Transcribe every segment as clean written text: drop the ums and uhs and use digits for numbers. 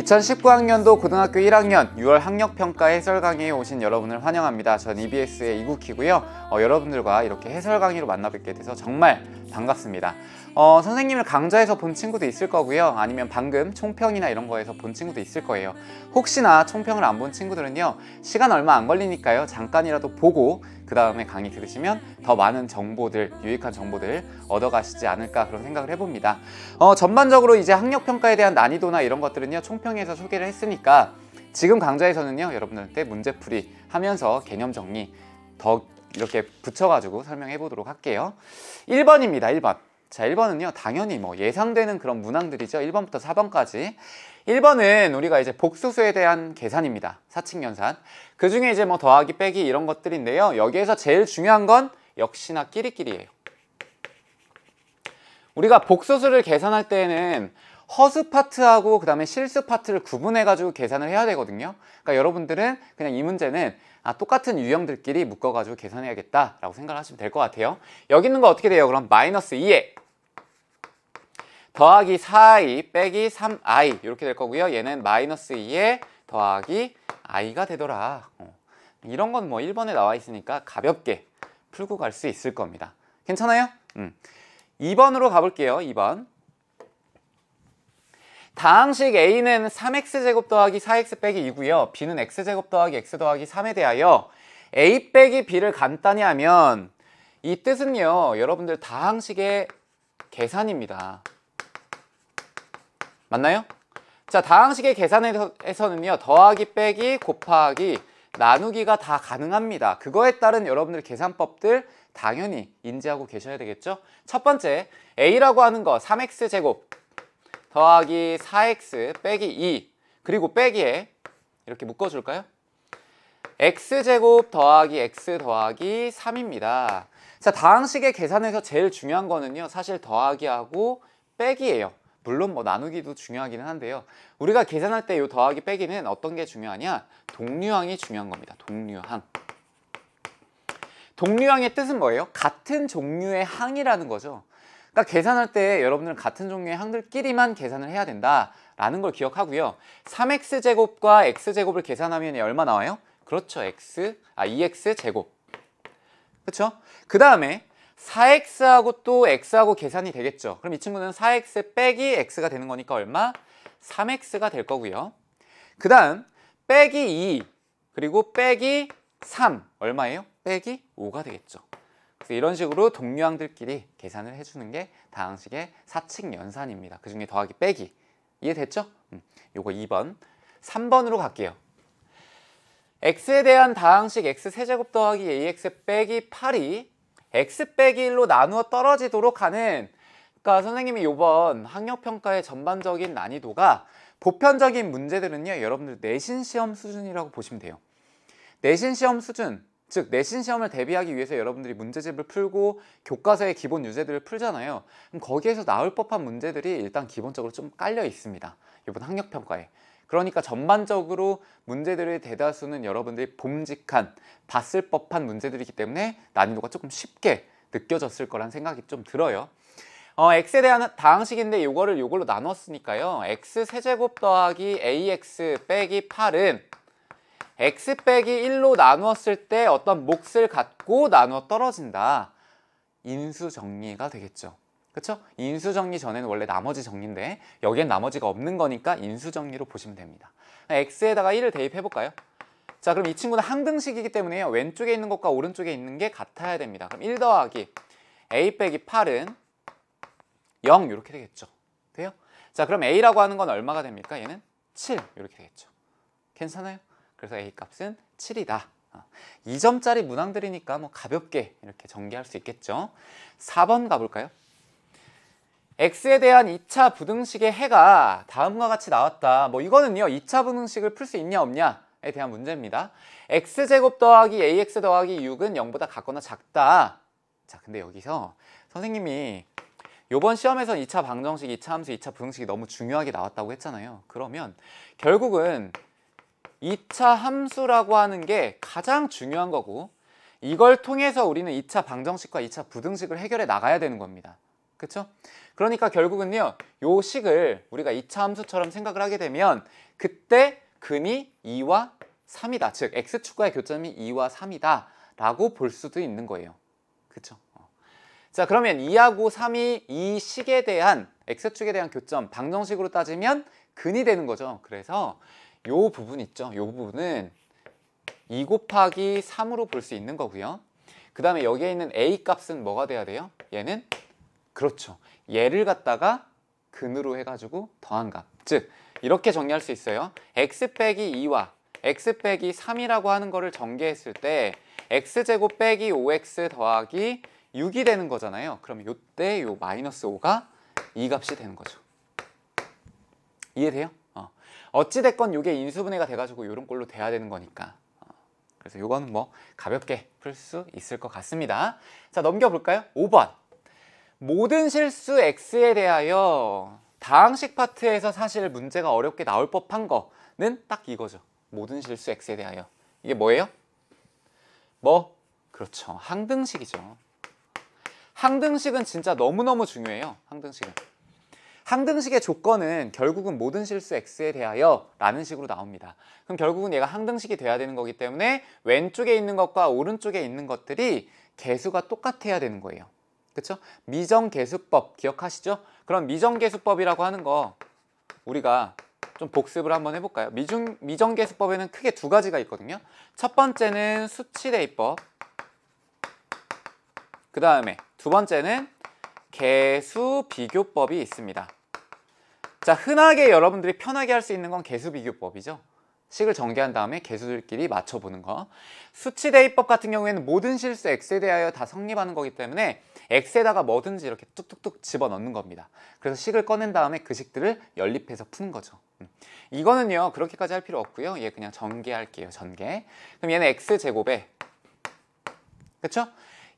2019학년도 고등학교 1학년 6월 학력평가 해설 강의에 오신 여러분을 환영합니다. 전 EBS의 이국희고요. 여러분들과 이렇게 해설 강의로 만나 뵙게 돼서 정말 반갑습니다. 선생님을 강좌에서 본 친구도 있을 거고요. 아니면 방금 총평이나 이런 거에서 본 친구도 있을 거예요. 혹시나 총평을 안 본 친구들은요, 시간 얼마 안 걸리니까요, 잠깐이라도 보고 그 다음에 강의 들으시면 더 많은 정보들, 유익한 정보들 얻어가시지 않을까 그런 생각을 해봅니다. 전반적으로 이제 학력평가에 대한 난이도나 이런 것들은요, 총평에서 소개를 했으니까 지금 강좌에서는요, 여러분들한테 문제풀이 하면서 개념 정리 더 이렇게 붙여가지고 설명해 보도록 할게요. 1번입니다. 1번. 자, 1번은요, 당연히 뭐 예상되는 그런 문항들이죠. 1번부터 4번까지. 1번은 우리가 이제 복수수에 대한 계산입니다. 사칙연산. 그 중에 이제 뭐 더하기, 빼기 이런 것들인데요. 여기에서 제일 중요한 건 역시나 끼리끼리예요. 우리가 복수수를 계산할 때에는 허수 파트하고 그 다음에 실수 파트를 구분해가지고 계산을 해야 되거든요. 그러니까 여러분들은 그냥 이 문제는 똑같은 유형들끼리 묶어가지고 계산해야겠다라고 생각을 하시면 될 것 같아요. 여기 있는 거 어떻게 돼요? 그럼 마이너스 2에 더하기 4i 빼기 3i 이렇게 될 거고요. 얘는 마이너스 2에 더하기 i가 되더라. 이런 건 뭐 1번에 나와 있으니까 가볍게 풀고 갈 수 있을 겁니다. 괜찮아요? 2번으로 가볼게요. 2번. 다항식 A는 3x제곱 더하기 4x 빼기 2고요. B는 x제곱 더하기 x 더하기 3에 대하여 A 빼기 B를 간단히 하면 이 뜻은요, 여러분들 다항식의 계산입니다. 맞나요? 자, 다항식의 계산에서는요, 더하기, 빼기, 곱하기, 나누기가 다 가능합니다. 그거에 따른 여러분들 계산법들 당연히 인지하고 계셔야 되겠죠? 첫 번째, A라고 하는 거 3x제곱 더하기 4x 빼기 2 그리고 빼기에 이렇게 묶어줄까요? x제곱 더하기 x 더하기 3입니다. 자, 다항식의 계산에서 제일 중요한 거는요, 사실 더하기하고 빼기예요. 물론 뭐 나누기도 중요하기는 한데요. 우리가 계산할 때 이 더하기 빼기는 어떤 게 중요하냐? 동류항이 중요한 겁니다. 동류항. 동류항의 뜻은 뭐예요? 같은 종류의 항이라는 거죠. 그러니까 계산할 때 여러분들은 같은 종류의 항들끼리만 계산을 해야 된다라는 걸 기억하고요. 3x제곱과 x제곱을 계산하면 얼마 나와요? 그렇죠. 2x제곱. 그렇죠? 그 다음에 4x하고 또 x하고 계산이 되겠죠. 그럼 이 친구는 4x 빼기 x가 되는 거니까 얼마? 3x가 될 거고요. 그 다음 빼기 2 그리고 빼기 3 얼마예요? 빼기 5가 되겠죠. 그래서 이런 식으로 동류항들끼리 계산을 해주는 게 다항식의 사칙연산입니다. 그 중에 더하기 빼기. 이해됐죠? 요거 2번. 3번으로 갈게요. x에 대한 다항식 x세제곱 더하기 ax 빼기 8이 x 빼기 1로 나누어 떨어지도록 하는, 그러니까 선생님이 요번 학력평가의 전반적인 난이도가 보편적인 문제들은요, 여러분들 내신 시험 수준이라고 보시면 돼요. 내신 시험 수준, 즉 내신 시험을 대비하기 위해서 여러분들이 문제집을 풀고 교과서의 기본 유제들을 풀잖아요. 그럼 거기에서 나올 법한 문제들이 일단 기본적으로 좀 깔려 있습니다. 이번 학력평가에. 그러니까 전반적으로 문제들의 대다수는 여러분들이 봄직한, 봤을 법한 문제들이기 때문에 난이도가 조금 쉽게 느껴졌을 거란 생각이 좀 들어요. x에 대한 다항식인데 요걸로 나눴으니까요. x세제곱 더하기 ax 빼기 8은 x 빼기 1로 나누었을 때 어떤 몫을 갖고 나누어 떨어진다. 인수정리가 되겠죠. 그렇죠? 인수정리 전에는 원래 나머지 정리인데 여기엔 나머지가 없는 거니까 인수정리로 보시면 됩니다. x에다가 1을 대입해 볼까요? 자, 그럼 이 친구는 항등식이기 때문에요, 왼쪽에 있는 것과 오른쪽에 있는 게 같아야 됩니다. 그럼 1 더하기 a 빼기 8은 0 이렇게 되겠죠. 돼요? 자, 그럼 a라고 하는 건 얼마가 됩니까? 얘는 7 이렇게 되겠죠. 괜찮아요? 그래서 a 값은 7이다. 2점짜리 문항들이니까 뭐 가볍게 이렇게 전개할 수 있겠죠. 4번 가볼까요? x에 대한 2차 부등식의 해가 다음과 같이 나왔다. 뭐 이거는요, 2차 부등식을 풀 수 있냐 없냐에 대한 문제입니다. x제곱 더하기 ax 더하기 6은 0보다 같거나 작다. 자, 근데 여기서 선생님이 요번 시험에서 2차 방정식, 2차 함수, 2차 부등식이 너무 중요하게 나왔다고 했잖아요. 그러면 결국은 2차 함수라고 하는 게 가장 중요한 거고, 이걸 통해서 우리는 2차 방정식과 2차 부등식을 해결해 나가야 되는 겁니다. 그쵸? 그러니까 결국은요, 요 식을 우리가 2차 함수처럼 생각을 하게 되면 그때 근이 2와 3이다. 즉 x축과의 교점이 2와 3이다 라고 볼 수도 있는 거예요. 그쵸? 자, 그러면 2하고 3이 이 식에 대한 x축에 대한 교점 방정식으로 따지면 근이 되는 거죠. 그래서 요 부분 있죠. 요 부분은 2 곱하기 3으로 볼 수 있는 거고요. 그 다음에 여기에 있는 a 값은 뭐가 돼야 돼요? 얘는 그렇죠. 얘를 갖다가 근으로 해가지고 더한 값. 즉 이렇게 정리할 수 있어요. x 빼기 2와 x 빼기 3이라고 하는 거를 전개했을 때 x제곱 빼기 5x 더하기 6이 되는 거잖아요. 그럼 이때 요 마이너스 5가 이 값이 되는 거죠. 이해돼요? 어찌됐건 이게 인수분해가 돼가지고 이런 꼴로 돼야 되는 거니까. 그래서 이거는 뭐 가볍게 풀 수 있을 것 같습니다. 자, 넘겨볼까요? 5번. 모든 실수 x에 대하여 다항식 파트에서 사실 문제가 어렵게 나올 법한 거는 딱 이거죠. 모든 실수 x에 대하여. 이게 뭐예요? 뭐? 그렇죠. 항등식이죠. 항등식은 진짜 너무너무 중요해요. 항등식은. 항등식의 조건은 결국은 모든 실수 x에 대하여 라는 식으로 나옵니다. 그럼 결국은 얘가 항등식이 돼야 되는 거기 때문에 왼쪽에 있는 것과 오른쪽에 있는 것들이 계수가 똑같아야 되는 거예요. 그렇죠? 미정계수법 기억하시죠? 그럼 미정계수법이라고 하는 거 우리가 좀 복습을 한번 해볼까요? 미정계수법에는 크게 두 가지가 있거든요. 첫 번째는 수치대입법, 그 다음에 두 번째는 계수비교법이 있습니다. 자, 흔하게 여러분들이 편하게 할 수 있는 건 계수비교법이죠. 식을 전개한 다음에 계수들끼리 맞춰보는 거. 수치대입법 같은 경우에는 모든 실수 x에 대하여 다 성립하는 거기 때문에 x에다가 뭐든지 이렇게 뚝뚝뚝 집어넣는 겁니다. 그래서 식을 꺼낸 다음에 그 식들을 연립해서 푸는 거죠. 이거는요 그렇게까지 할 필요 없고요. 얘 그냥 전개할게요. 전개. 그럼 얘는 x제곱에, 그쵸?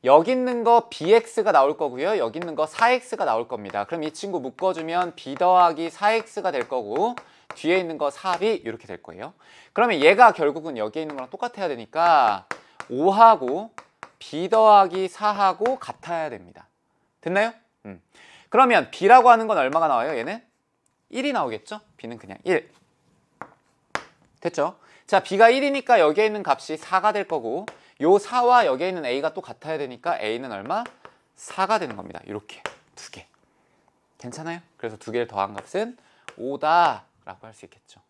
여기 있는 거 bx가 나올 거고요. 여기 있는 거 4x가 나올 겁니다. 그럼 이 친구 묶어주면 b 더하기 4x가 될 거고 뒤에 있는 거 4b 이렇게 될 거예요. 그러면 얘가 결국은 여기에 있는 거랑 똑같아야 되니까 5하고 b 더하기 4하고 같아야 됩니다. 됐나요? 그러면 b라고 하는 건 얼마가 나와요? 얘는 1이 나오겠죠? b는 그냥 1. 됐죠? 자, b가 1이니까 여기에 있는 값이 4가 될 거고 요 4와 여기에 있는 a가 또 같아야 되니까 a는 얼마? 4가 되는 겁니다. 이렇게 두 개. 괜찮아요? 그래서 두 개를 더한 값은 5다 라고 할 수 있겠죠.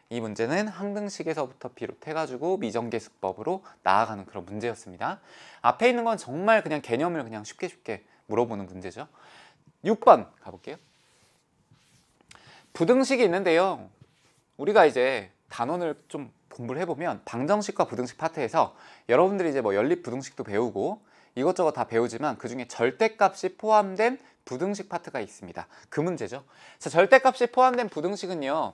이 문제는 항등식에서부터 비롯해가지고 미정계수법으로 나아가는 그런 문제였습니다. 앞에 있는 건 정말 그냥 개념을 그냥 쉽게 물어보는 문제죠. 6번 가볼게요. 부등식이 있는데요. 우리가 이제 단원을 좀 공부를 해보면 방정식과 부등식 파트에서 여러분들이 이제 뭐 연립 부등식도 배우고 이것저것 다 배우지만 그 중에 절대값이 포함된 부등식 파트가 있습니다. 그 문제죠. 자, 절대값이 포함된 부등식은요.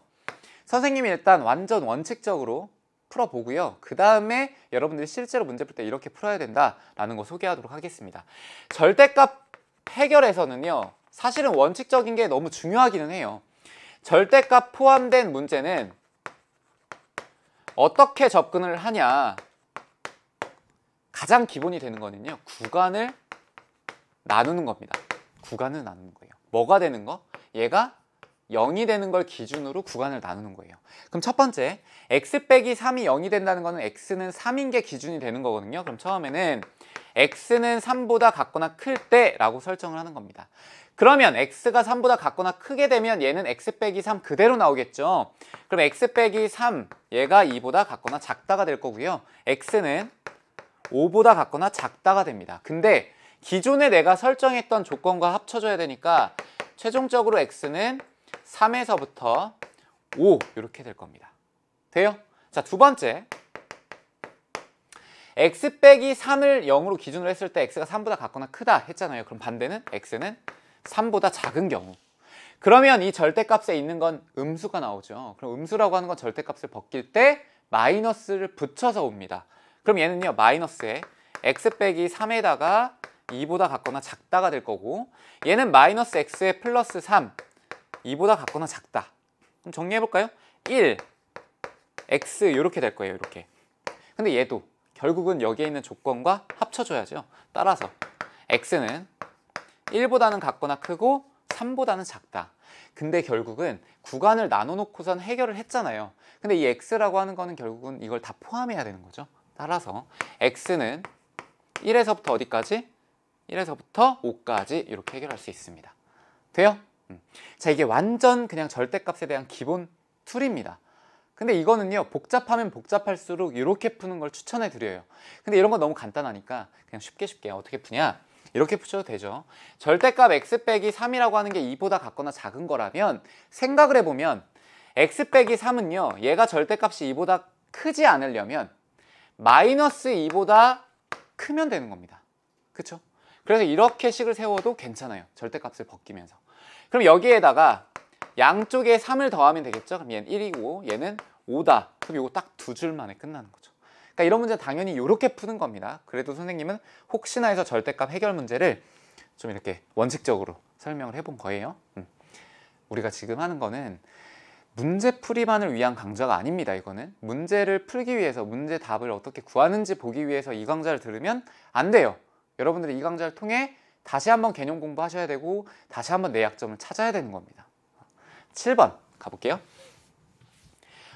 선생님이 일단 완전 원칙적으로 풀어보고요. 그 다음에 여러분들이 실제로 문제 풀 때 이렇게 풀어야 된다라는 거 소개하도록 하겠습니다. 절대값 해결에서는요. 사실은 원칙적인 게 너무 중요하기는 해요. 절대값 포함된 문제는 어떻게 접근을 하냐. 가장 기본이 되는 거는요. 구간을 나누는 겁니다. 구간을 나누는 거예요. 뭐가 되는 거? 얘가 0이 되는 걸 기준으로 구간을 나누는 거예요. 그럼 첫 번째, x 빼기 3이 0이 된다는 거는 x는 3인 게 기준이 되는 거거든요. 그럼 처음에는 x는 3보다 같거나 클 때라고 설정을 하는 겁니다. 그러면 x가 3보다 같거나 크게 되면 얘는 x 빼기 3 그대로 나오겠죠. 그럼 x 빼기 3 얘가 2보다 같거나 작다가 될 거고요. x는 5보다 같거나 작다가 됩니다. 근데 기존에 내가 설정했던 조건과 합쳐줘야 되니까 최종적으로 x는 3에서부터 5 이렇게 될 겁니다. 돼요? 자, 두 번째, x 빼기 3을 0으로 기준으로 했을 때 x가 3보다 같거나 크다 했잖아요. 그럼 반대는 x는 3보다 작은 경우. 그러면 이 절대값에 있는 건 음수가 나오죠. 그럼 음수라고 하는 건 절대값을 벗길 때 마이너스를 붙여서 옵니다. 그럼 얘는요, 마이너스에 x 빼기 3에다가 2보다 같거나 작다가 될 거고, 얘는 마이너스 x에 플러스 3, 2보다 같거나 작다. 그럼 정리해볼까요? 1, x 이렇게 될 거예요. 이렇게. 근데 얘도 결국은 여기에 있는 조건과 합쳐줘야죠. 따라서 x는 1보다는 같거나 크고 3보다는 작다. 근데 결국은 구간을 나눠놓고선 해결을 했잖아요. 근데 이 x라고 하는 거는 결국은 이걸 다 포함해야 되는 거죠. 따라서 x는 1에서부터 어디까지? 1에서부터 5까지 이렇게 해결할 수 있습니다. 돼요? 자, 이게 완전 그냥 절대값에 대한 기본 툴입니다. 근데 이거는요, 복잡하면 복잡할수록 이렇게 푸는 걸 추천해 드려요. 근데 이런 거 너무 간단하니까 그냥 쉽게 어떻게 푸냐? 이렇게 푸셔도 되죠. 절대값 x 빼기 3이라고 하는 게 2보다 같거나 작은 거라면 생각을 해보면 x 빼기 3은요, 얘가 절대값이 2보다 크지 않으려면 마이너스 2보다 크면 되는 겁니다. 그쵸? 그래서 이렇게 식을 세워도 괜찮아요. 절대값을 벗기면서. 그럼 여기에다가 양쪽에 3을 더하면 되겠죠? 그럼 얘는 1이고 얘는 5다. 그럼 이거 딱 두 줄 만에 끝나는 거죠. 그러니까 이런 문제는 당연히 이렇게 푸는 겁니다. 그래도 선생님은 혹시나 해서 절대값 해결 문제를 좀 이렇게 원칙적으로 설명을 해본 거예요. 우리가 지금 하는 거는 문제풀이만을 위한 강좌가 아닙니다. 이거는 문제를 풀기 위해서 문제 답을 어떻게 구하는지 보기 위해서 이 강좌를 들으면 안 돼요. 여러분들이 이 강좌를 통해 다시 한번 개념 공부하셔야 되고 다시 한번 내 약점을 찾아야 되는 겁니다. 7번 가볼게요.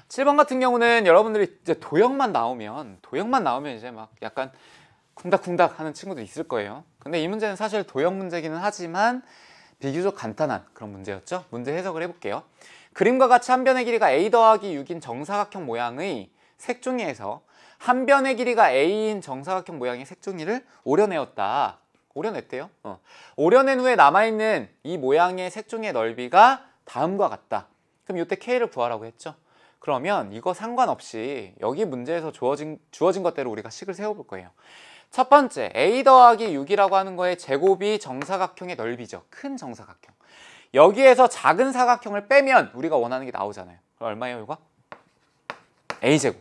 7번 같은 경우는 여러분들이 이제 도형만 나오면 이제 막 약간 쿵닥쿵닥 하는 친구도 있을 거예요. 근데 이 문제는 사실 도형 문제기는 하지만 비교적 간단한 그런 문제였죠. 문제 해석을 해볼게요. 그림과 같이 한 변의 길이가 a 더하기 6인 정사각형 모양의 색종이에서 한 변의 길이가 a인 정사각형 모양의 색종이를 오려내었다. 오려냈대요. 오려낸 후에 남아있는 이 모양의 색종이의 넓이가 다음과 같다. 그럼 이때 k를 구하라고 했죠. 그러면 이거 상관없이 여기 문제에서 주어진 것대로 우리가 식을 세워볼 거예요. 첫 번째, a 더하기 6이라고 하는 거의 제곱이 정사각형의 넓이죠. 큰 정사각형. 여기에서 작은 사각형을 빼면 우리가 원하는 게 나오잖아요. 그럼 얼마예요, 이거? a제곱.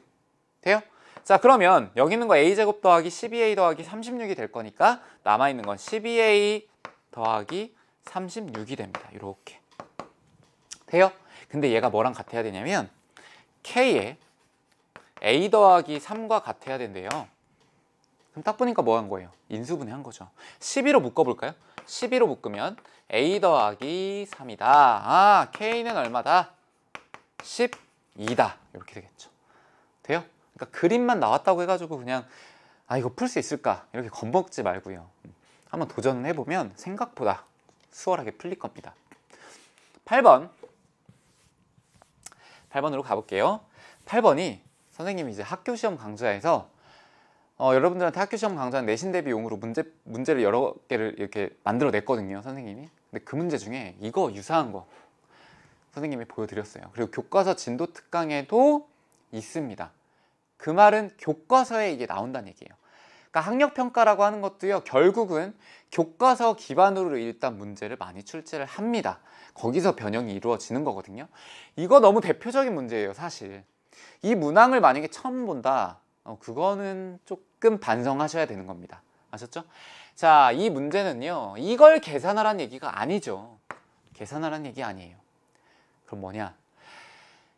돼요? 자, 그러면 여기 있는 거 a제곱 더하기 12a 더하기 36이 될 거니까 남아있는 건 12a 더하기 36이 됩니다. 이렇게. 돼요? 근데 얘가 뭐랑 같아야 되냐면 k에 a 더하기 3과 같아야 된대요. 그럼 딱 보니까 뭐 한 거예요? 인수분해 한 거죠. 12로 묶어볼까요? 12로 묶으면 a 더하기 3이다. 아, k는 얼마다? 12다. 이렇게 되겠죠. 돼요? 그러니까 그림만 나왔다고 해가지고 그냥 아, 이거 풀 수 있을까? 이렇게 겁먹지 말고요. 한번 도전을 해보면 생각보다 수월하게 풀릴 겁니다. 8번으로 가볼게요. 8번이 선생님이 이제 학교 시험 강좌에서 여러분들한테 학교 시험 강좌는 내신 대비용으로 문제를 여러 개를 이렇게 만들어 냈거든요, 선생님이. 근데 그 문제 중에 이거 유사한 거 선생님이 보여드렸어요. 그리고 교과서 진도 특강에도 있습니다. 그 말은 교과서에 이게 나온다는 얘기예요. 그러니까 학력평가라고 하는 것도요, 결국은 교과서 기반으로 일단 문제를 많이 출제를 합니다. 거기서 변형이 이루어지는 거거든요. 이거 너무 대표적인 문제예요, 사실. 이 문항을 만약에 처음 본다, 그거는 조금 반성하셔야 되는 겁니다. 아셨죠? 자, 이 문제는요, 이걸 계산하라는 얘기가 아니죠. 계산하라는 얘기 아니에요. 그럼 뭐냐?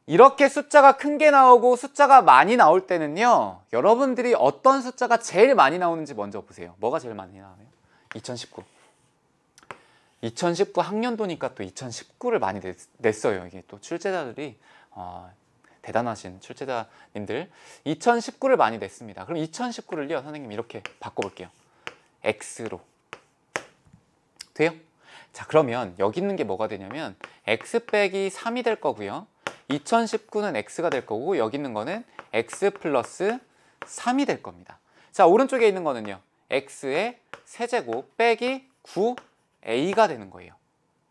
이렇게 숫자가 큰 게 나오고 숫자가 많이 나올 때는요, 여러분들이 어떤 숫자가 제일 많이 나오는지 먼저 보세요. 뭐가 제일 많이 나와요? 2019 학년도니까 또 2019를 많이 냈어요. 이게 또 출제자들이 대단하신 출제자님들 2019를 많이 냈습니다. 그럼 2019를요, 선생님 이렇게 바꿔볼게요. x로 돼요? 자, 그러면 여기 있는 게 뭐가 되냐면 x 빼기 3이 될 거고요, 2019는 x가 될 거고, 여기 있는 거는 x 플러스 3이 될 겁니다. 자, 오른쪽에 있는 거는요, x의 세제곱 빼기 9a가 되는 거예요.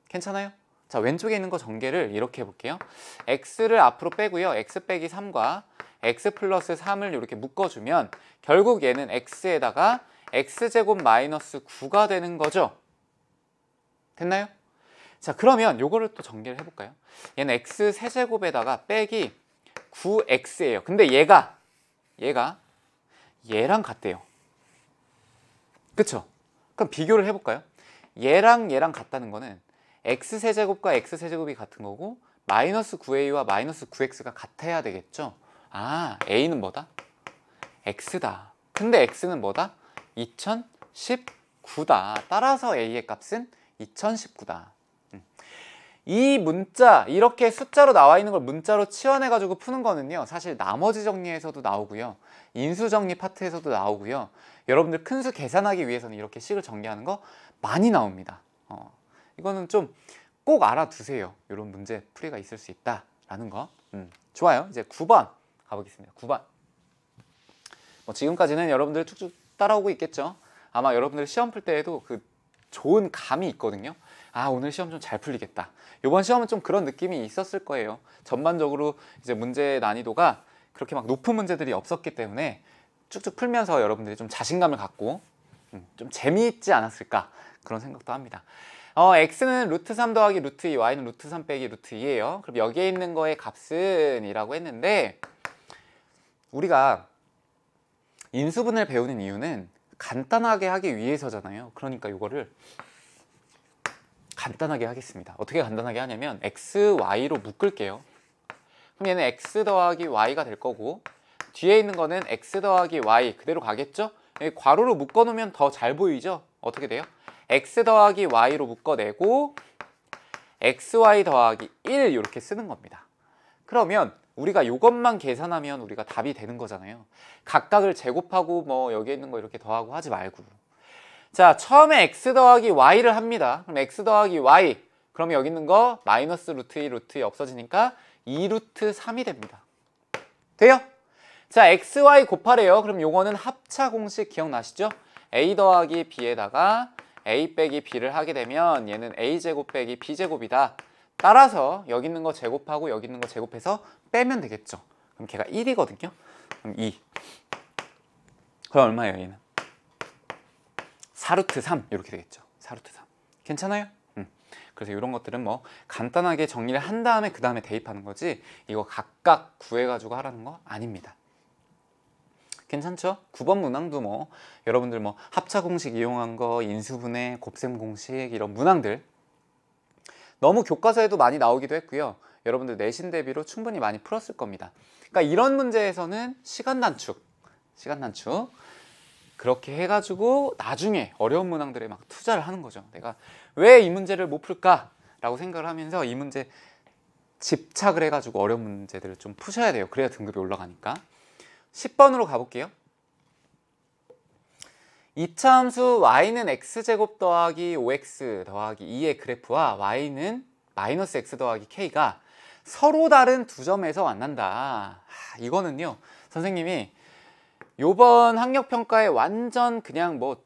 괜찮아요? 자, 왼쪽에 있는 거 전개를 이렇게 해볼게요. x를 앞으로 빼고요, x 빼기 3과 x 플러스 3을 이렇게 묶어주면 결국 얘는 x에다가 x제곱 마이너스 9가 되는 거죠. 됐나요? 자, 그러면 요거를 또 전개를 해볼까요? 얘는 x 세제곱에다가 빼기 9x예요. 근데 얘가 얘랑 같대요. 그쵸? 그럼 비교를 해볼까요? 얘랑 같다는 거는 x 세제곱과 x 세제곱이 같은 거고 마이너스 9a와 마이너스 9x가 같아야 되겠죠? 아, a는 뭐다? x다. 근데 x는 뭐다? 2019 9다. 따라서 A의 값은 2019다. 이 문자, 이렇게 숫자로 나와 있는 걸 문자로 치환해 가지고 푸는 거는요, 사실 나머지 정리에서도 나오고요, 인수 정리 파트에서도 나오고요, 여러분들 큰 수 계산하기 위해서는 이렇게 식을 전개하는 거 많이 나옵니다. 이거는 좀 꼭 알아두세요. 이런 문제 풀이가 있을 수 있다라는 거. 좋아요. 이제 9번 가보겠습니다. 9번. 지금까지는 여러분들 쭉쭉 따라오고 있겠죠. 아마 여러분들 시험 풀 때에도 그 좋은 감이 있거든요. 아, 오늘 시험 좀 잘 풀리겠다. 이번 시험은 좀 그런 느낌이 있었을 거예요. 전반적으로 이제 문제 난이도가 그렇게 막 높은 문제들이 없었기 때문에 쭉쭉 풀면서 여러분들이 좀 자신감을 갖고 좀 재미있지 않았을까, 그런 생각도 합니다. x는 루트 3 더하기 루트 2, y는 루트 3 빼기 루트 2예요. 그럼 여기에 있는 거의 값은 이라고 했는데, 우리가 인수분해를 배우는 이유는 간단하게 하기 위해서잖아요. 그러니까 이거를 간단하게 하겠습니다. 어떻게 간단하게 하냐면 x, y로 묶을게요. 그럼 얘는 x 더하기 y가 될 거고, 뒤에 있는 거는 x 더하기 y 그대로 가겠죠? 여기 괄호로 묶어놓으면 더 잘 보이죠? 어떻게 돼요? x 더하기 y로 묶어내고 xy 더하기 1 이렇게 쓰는 겁니다. 그러면 우리가 이것만 계산하면 우리가 답이 되는 거잖아요. 각각을 제곱하고 뭐 여기 있는 거 이렇게 더하고 하지 말고. 자, 처음에 x 더하기 y를 합니다. 그럼 x 더하기 y, 그러면 여기 있는 거 마이너스 루트 2, 루트 2 없어지니까 2 루트 3이 됩니다. 돼요? 자, xy 곱하래요. 그럼 요거는 합차 공식 기억나시죠? a 더하기 b에다가 a 빼기 b를 하게 되면 얘는 a제곱 빼기 b제곱이다. 따라서 여기 있는 거 제곱하고 여기 있는 거 제곱해서 빼면 되겠죠. 그럼 걔가 1이거든요. 그럼 2. 그럼 얼마예요, 얘는? 4루트 3 이렇게 되겠죠. 4루트 3. 괜찮아요? 그래서 이런 것들은 뭐 간단하게 정리를 한 다음에 그 다음에 대입하는 거지, 이거 각각 구해가지고 하라는 거 아닙니다. 괜찮죠? 9번 문항도 뭐 여러분들 뭐 합차 공식 이용한 거, 인수분해, 곱셈 공식, 이런 문항들 너무 교과서에도 많이 나오기도 했고요. 여러분들 내신 대비로 충분히 많이 풀었을 겁니다. 그러니까 이런 문제에서는 시간 단축 그렇게 해가지고 나중에 어려운 문항들에 막 투자를 하는 거죠. 내가 왜 이 문제를 못 풀까? 라고 생각을 하면서 이 문제 집착을 해가지고 어려운 문제들을 좀 푸셔야 돼요. 그래야 등급이 올라가니까. 10번으로 가볼게요. 이차함수 y는 x제곱 더하기 5x 더하기 2의 그래프와 y는 마이너스 x 더하기 k가 서로 다른 두 점에서 만난다. 이거는요, 선생님이 요번 학력평가에 완전 그냥 뭐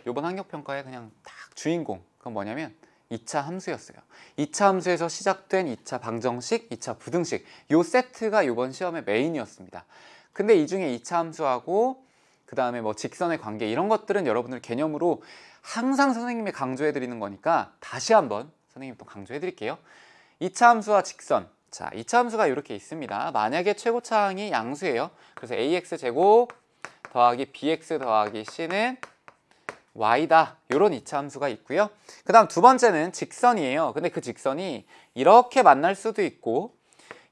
요번 학력평가에 그냥 딱 주인공, 그건 뭐냐면 2차 함수였어요. 2차 함수에서 시작된 2차 방정식, 2차 부등식, 요 세트가 요번 시험의 메인이었습니다. 근데 이 중에 2차 함수하고 그 다음에 뭐 직선의 관계, 이런 것들은 여러분들 개념으로 항상 선생님이 강조해 드리는 거니까 다시 한번 선생님이 또 강조해 드릴게요. 2차 함수와 직선. 자, 2차 함수가 이렇게 있습니다. 만약에 최고차항이 양수예요. 그래서 ax제곱 더하기 bx 더하기 c는 y다. 이런 2차 함수가 있고요. 그 다음 두 번째는 직선이에요. 근데 그 직선이 이렇게 만날 수도 있고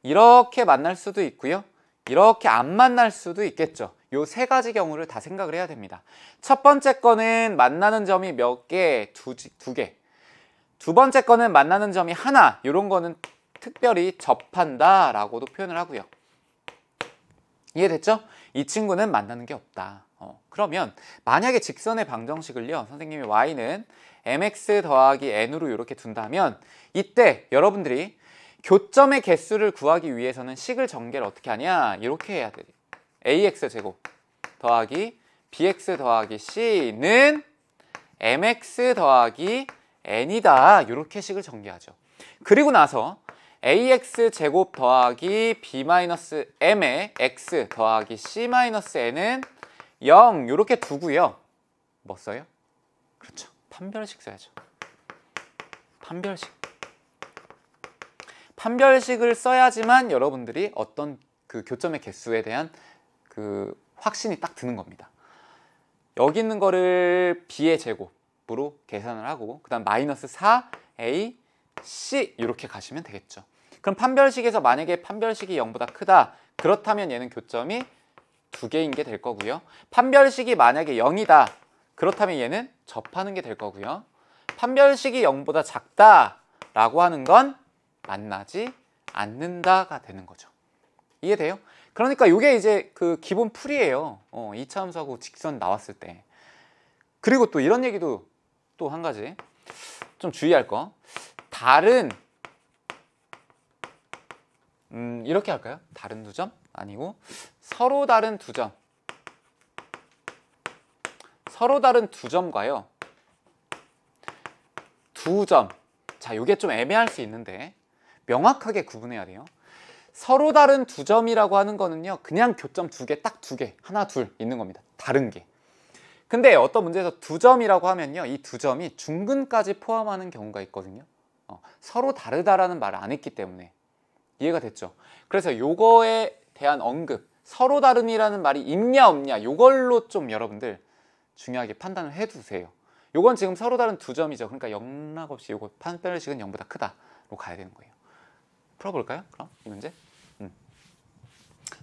이렇게 만날 수도 있고요. 이렇게 안 만날 수도 있겠죠. 요 세 가지 경우를 다 생각을 해야 됩니다. 첫 번째 거는 만나는 점이 몇 개? 두 개. 두 번째 거는 만나는 점이 하나. 이런 거는 특별히 접한다 라고도 표현을 하고요. 이해됐죠? 이 친구는 만나는 게 없다. 그러면 만약에 직선의 방정식을요, 선생님이 y는 mx 더하기 n으로 이렇게 둔다면 이때 여러분들이 교점의 개수를 구하기 위해서는 식을 전개를 어떻게 하냐, 이렇게 해야 돼요. ax제곱 더하기 bx 더하기 c는 mx 더하기 n이다. 이렇게 식을 전개하죠. 그리고 나서 ax제곱 더하기 b-m의 x 더하기 c-n은 0 이렇게 두고요. 뭐 써요? 그렇죠. 판별식 써야죠. 판별식을 써야지만 여러분들이 어떤 그 교점의 개수에 대한 그 확신이 딱 드는 겁니다. 여기 있는 거를 b의 제곱으로 계산을 하고 그 다음 마이너스 4a c 이렇게 가시면 되겠죠. 그럼 판별식에서 만약에 판별식이 0보다 크다, 그렇다면 얘는 교점이 2개인 게 될 거고요. 판별식이 만약에 0이다, 그렇다면 얘는 접하는 게 될 거고요. 판별식이 0보다 작다라고 하는 건 만나지 않는다가 되는 거죠. 이해돼요? 그러니까 이게 이제 그 기본 풀이에요. 2차 함수하고 직선 나왔을 때. 그리고 또 이런 얘기도 또 한 가지 좀 주의할 거. 다른 이렇게 할까요? 다른 두 점? 아니고 서로 다른 두 점. 서로 다른 두 점과요. 두 점. 자, 이게 좀 애매할 수 있는데 명확하게 구분해야 돼요. 서로 다른 두 점이라고 하는 거는요, 그냥 교점 두 개, 딱 두 개, 하나, 둘 있는 겁니다. 다른 게. 근데 어떤 문제에서 두 점이라고 하면요, 이 두 점이 중근까지 포함하는 경우가 있거든요. 서로 다르다라는 말을 안 했기 때문에. 이해가 됐죠? 그래서 요거에 대한 언급, 서로 다름이라는 말이 있냐 없냐, 요걸로 좀 여러분들 중요하게 판단을 해두세요. 요건 지금 서로 다른 두 점이죠. 그러니까 영락없이 요거 판별식은 0보다 크다로 가야 되는 거예요. 풀어볼까요? 그럼 이 문제?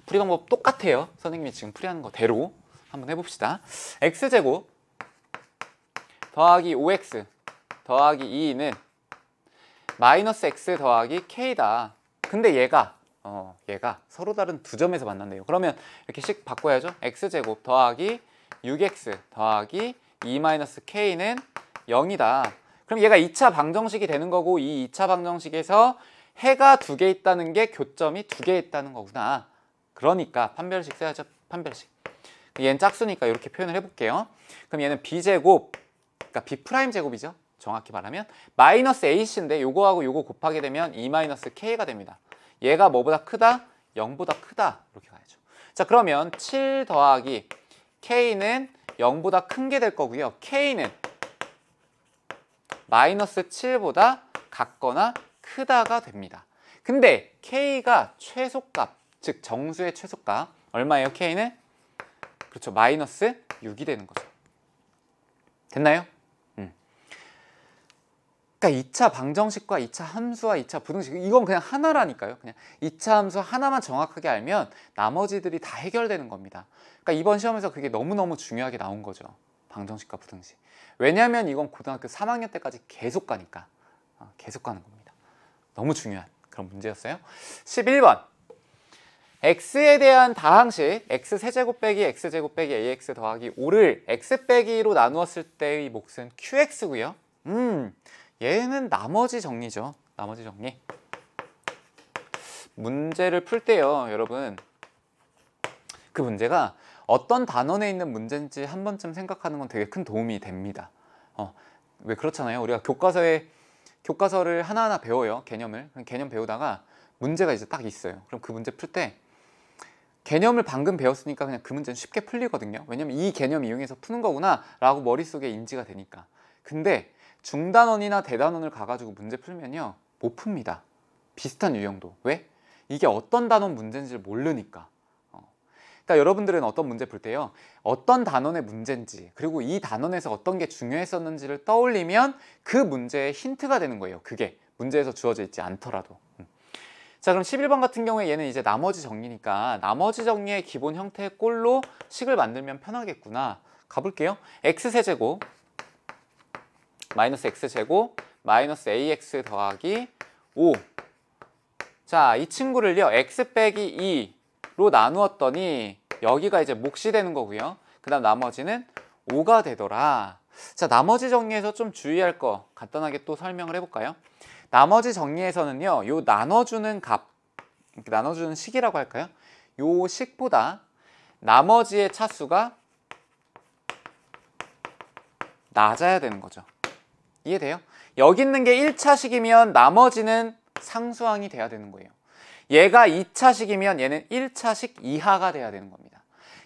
풀이 방법 똑같아요. 선생님이 지금 풀이하는 거대로 한번 해봅시다. x제곱 더하기 5x 더하기 2는 마이너스 x 더하기 k다. 근데 얘가 서로 다른 두 점에서 만난대요. 그러면 이렇게 식 바꿔야죠. x제곱 더하기 6x 더하기 2-k는 0이다. 그럼 얘가 2차 방정식이 되는 거고, 이 2차 방정식에서 해가 두 개 있다는 게 교점이 두 개 있다는 거구나. 그러니까 판별식 써야죠. 판별식. 얘는 짝수니까 이렇게 표현을 해볼게요. 그럼 얘는 b제곱, 그러니까 b' 제곱이죠. 정확히 말하면 마이너스 ac인데 요거하고 요거 곱하게 되면 2-k가 됩니다. 얘가 뭐보다 크다? 0보다 크다. 이렇게 가야죠. 자, 그러면 7 더하기 k는 0보다 큰 게 될 거고요. k는 마이너스 7보다 같거나 크다가 됩니다. 근데 k가 최소값, 즉 정수의 최소값 얼마예요? k는? 그렇죠. 마이너스 6이 되는 거죠. 됐나요? 그러니까 2차 방정식과 2차 함수와 2차 부등식, 이건 그냥 하나라니까요. 그냥 2차 함수 하나만 정확하게 알면 나머지들이 다 해결되는 겁니다. 그러니까 이번 시험에서 그게 너무너무 중요하게 나온 거죠. 방정식과 부등식. 왜냐하면 이건 고등학교 3학년 때까지 계속 가니까. 계속 가는 겁니다. 너무 중요한 그런 문제였어요. 11번. x에 대한 다항식 x세제곱 빼기 x제곱 빼기 ax 더하기 5를 x 빼기로 나누었을 때의 몫은 qx고요. 얘는 나머지 정리죠. 나머지 정리. 문제를 풀 때요, 여러분, 그 문제가 어떤 단원에 있는 문제인지 한 번쯤 생각하는 건 되게 큰 도움이 됩니다. 왜 그렇잖아요. 우리가 교과서를 하나하나 배워요. 개념을. 개념 배우다가 문제가 이제 딱 있어요. 그럼 그 문제 풀 때 개념을 방금 배웠으니까 그냥 그 문제는 쉽게 풀리거든요. 왜냐면 이 개념 이용해서 푸는 거구나 라고 머릿속에 인지가 되니까. 근데 중단원이나 대단원을 가가지고 문제 풀면요, 못 풉니다. 비슷한 유형도. 왜? 이게 어떤 단원 문제인지를 모르니까. 그러니까 여러분들은 어떤 문제 풀 때요, 어떤 단원의 문제인지, 그리고 이 단원에서 어떤 게 중요했었는지를 떠올리면 그 문제의 힌트가 되는 거예요. 그게 문제에서 주어져 있지 않더라도. 자, 그럼 11번 같은 경우에 얘는 이제 나머지 정리니까 나머지 정리의 기본 형태의 꼴로 식을 만들면 편하겠구나. 가볼게요. x세제곱 마이너스 x제곱 마이너스 ax 더하기 5. 자, 이 친구를요, x 빼기 2로 나누었더니 여기가 이제 몫이 되는 거고요. 그 다음 나머지는 5가 되더라. 자, 나머지 정리에서 좀 주의할 거 간단하게 또 설명을 해볼까요? 나머지 정리에서는요, 요 나눠주는 값, 나눠주는 식이라고 할까요? 요 식보다 나머지의 차수가 낮아야 되는 거죠. 이해돼요? 여기 있는 게 1차식이면 나머지는 상수항이 돼야 되는 거예요. 얘가 2차식이면 얘는 1차식 이하가 돼야 되는 겁니다.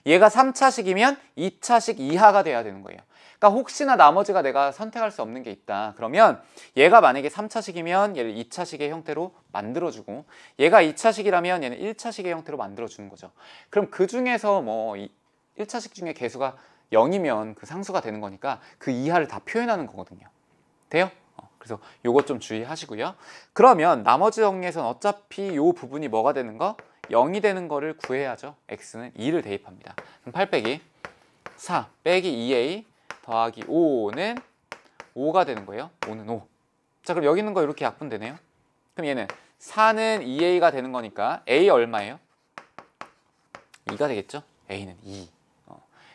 얘가 3차식이면 2차식 이하가 돼야 되는 거예요. 그러니까 혹시나 나머지가 내가 선택할 수 없는 게 있다. 그러면 얘가 만약에 3차식이면 얘를 2차식의 형태로 만들어주고, 얘가 2차식이라면 얘는 1차식의 형태로 만들어주는 거죠. 그럼 그 중에서 뭐 1차식 중에 개수가 0이면 그 상수가 되는 거니까 그 이하를 다 표현하는 거거든요. 돼요? 그래서 요거 좀 주의하시고요. 그러면 나머지 정리에서는 어차피 요 부분이 뭐가 되는 거? 0이 되는 거를 구해야죠. x는 2를 대입합니다. 그럼 8 빼기 4 빼기 2a 더하기 5는 5가 되는 거예요. 5는 5. 자, 그럼 여기 있는 거 이렇게 약분되네요. 그럼 얘는 4는 2a가 되는 거니까 a 얼마예요? 2가 되겠죠? a는 2.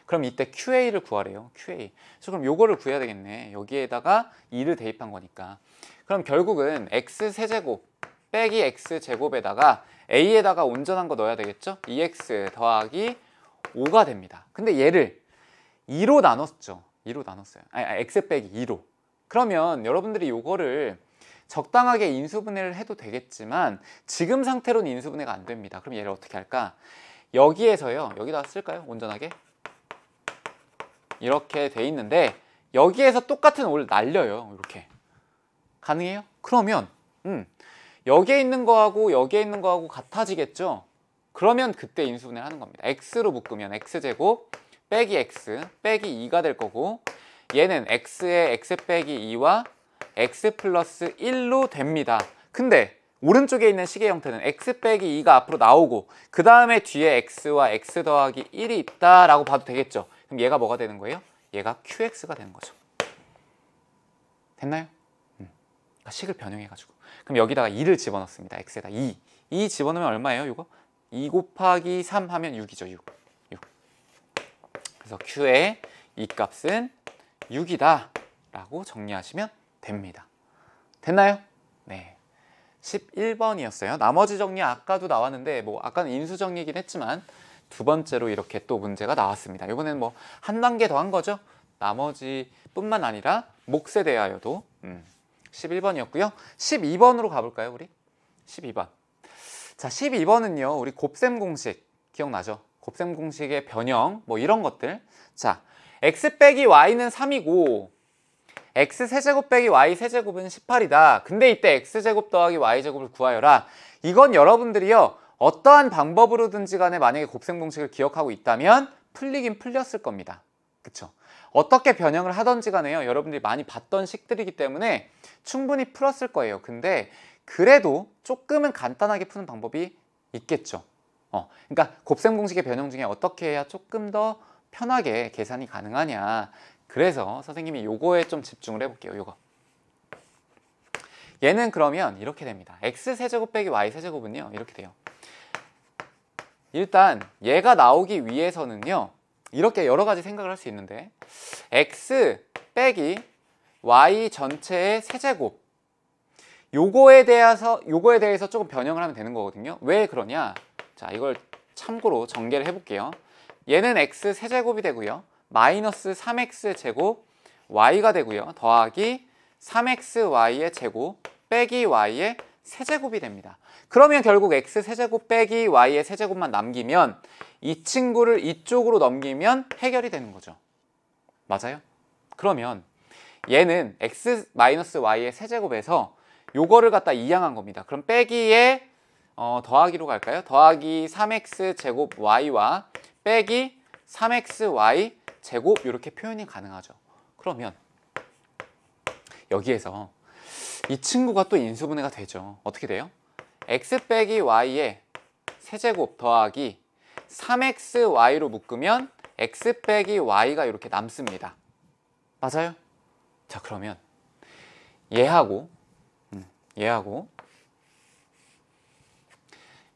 그럼 이때 QA를 구하래요. QA. 그래서 그럼 요거를 구해야 되겠네. 여기에다가 2를 대입한 거니까. 그럼 결국은 x세제곱 빼기 x제곱에다가 a에다가 온전한 거 넣어야 되겠죠? 2x 더하기 5가 됩니다. 근데 얘를 2로 나눴죠. 2로 나눴어요. 아니, x 빼기 2로. 그러면 여러분들이 요거를 적당하게 인수분해를 해도 되겠지만 지금 상태로는 인수분해가 안 됩니다. 그럼 얘를 어떻게 할까? 여기에서요. 여기다 쓸까요? 온전하게. 이렇게 돼 있는데 여기에서 똑같은 5를 날려요. 이렇게. 가능해요? 그러면 여기에 있는 거하고 여기에 있는 거하고 같아지겠죠? 그러면 그때 인수분해를 하는 겁니다. x로 묶으면 x제곱 빼기 x 빼기 2가 될 거고 얘는 x에 x 빼기 2와 x 플러스 1로 됩니다. 근데 오른쪽에 있는 식의 형태는 x 빼기 2가 앞으로 나오고 그 다음에 뒤에 x와 x 더하기 1이 있다라고 봐도 되겠죠? 그럼 얘가 뭐가 되는 거예요? 얘가 qx가 되는 거죠. 됐나요? 그러니까 식을 변형해가지고 그럼 여기다가 2를 집어넣습니다. x에다 2. 2 집어넣으면 얼마예요? 이거? 2 곱하기 3 하면 6이죠. 6. 그래서 q의 이 값은 6이다 라고 정리하시면 됩니다. 됐나요? 네. 11번이었어요. 나머지 정리 아까도 나왔는데 뭐 아까는 인수 정리이긴 했지만 두 번째로 이렇게 또 문제가 나왔습니다. 이번에는 뭐 한 단계 더 한 거죠. 나머지 뿐만 아니라 몫에 대하여도 11번이었고요. 12번으로 가볼까요, 우리? 12번. 자, 12번은요. 우리 곱셈 공식 기억나죠? 곱셈 공식의 변형 뭐 이런 것들. 자, x 빼기 y는 3이고 x 세제곱 빼기 y 세제곱은 18이다. 근데 이때 x제곱 더하기 y제곱을 구하여라. 이건 여러분들이요. 어떠한 방법으로든지 간에 만약에 곱셈 공식을 기억하고 있다면 풀리긴 풀렸을 겁니다. 그쵸? 어떻게 변형을 하던지 간에요. 여러분들이 많이 봤던 식들이기 때문에 충분히 풀었을 거예요. 근데 그래도 조금은 간단하게 푸는 방법이 있겠죠. 그러니까 곱셈 공식의 변형 중에 어떻게 해야 조금 더 편하게 계산이 가능하냐. 그래서 선생님이 요거에 좀 집중을 해볼게요. 요거. 얘는 그러면 이렇게 됩니다. x 세제곱 빼기 y 세제곱은요. 이렇게 돼요. 일단 얘가 나오기 위해서는요. 이렇게 여러 가지 생각을 할 수 있는데 x 빼기 y 전체의 세제곱 요거에 대해서 조금 변형을 하면 되는 거거든요. 왜 그러냐? 자, 이걸 참고로 전개를 해볼게요. 얘는 x 세제곱이 되고요. 마이너스 3x 제곱 y가 되고요. 더하기 3xy의 제곱 빼기 y의 세제곱이 됩니다. 그러면 결국 x 세제곱 빼기 y의 세제곱만 남기면 이 친구를 이쪽으로 넘기면 해결이 되는 거죠. 맞아요? 그러면 얘는 x 마이너스 y의 세제곱에서 요거를 갖다 이항한 겁니다. 그럼 빼기에 더하기로 갈까요? 더하기 3x 제곱 y와 빼기 3xy 제곱 이렇게 표현이 가능하죠. 그러면 여기에서 이 친구가 또 인수분해가 되죠. 어떻게 돼요? x 빼기 y의 세제곱 더하기 3xy로 묶으면 x 빼기 y가 이렇게 남습니다. 맞아요? 자, 그러면 얘하고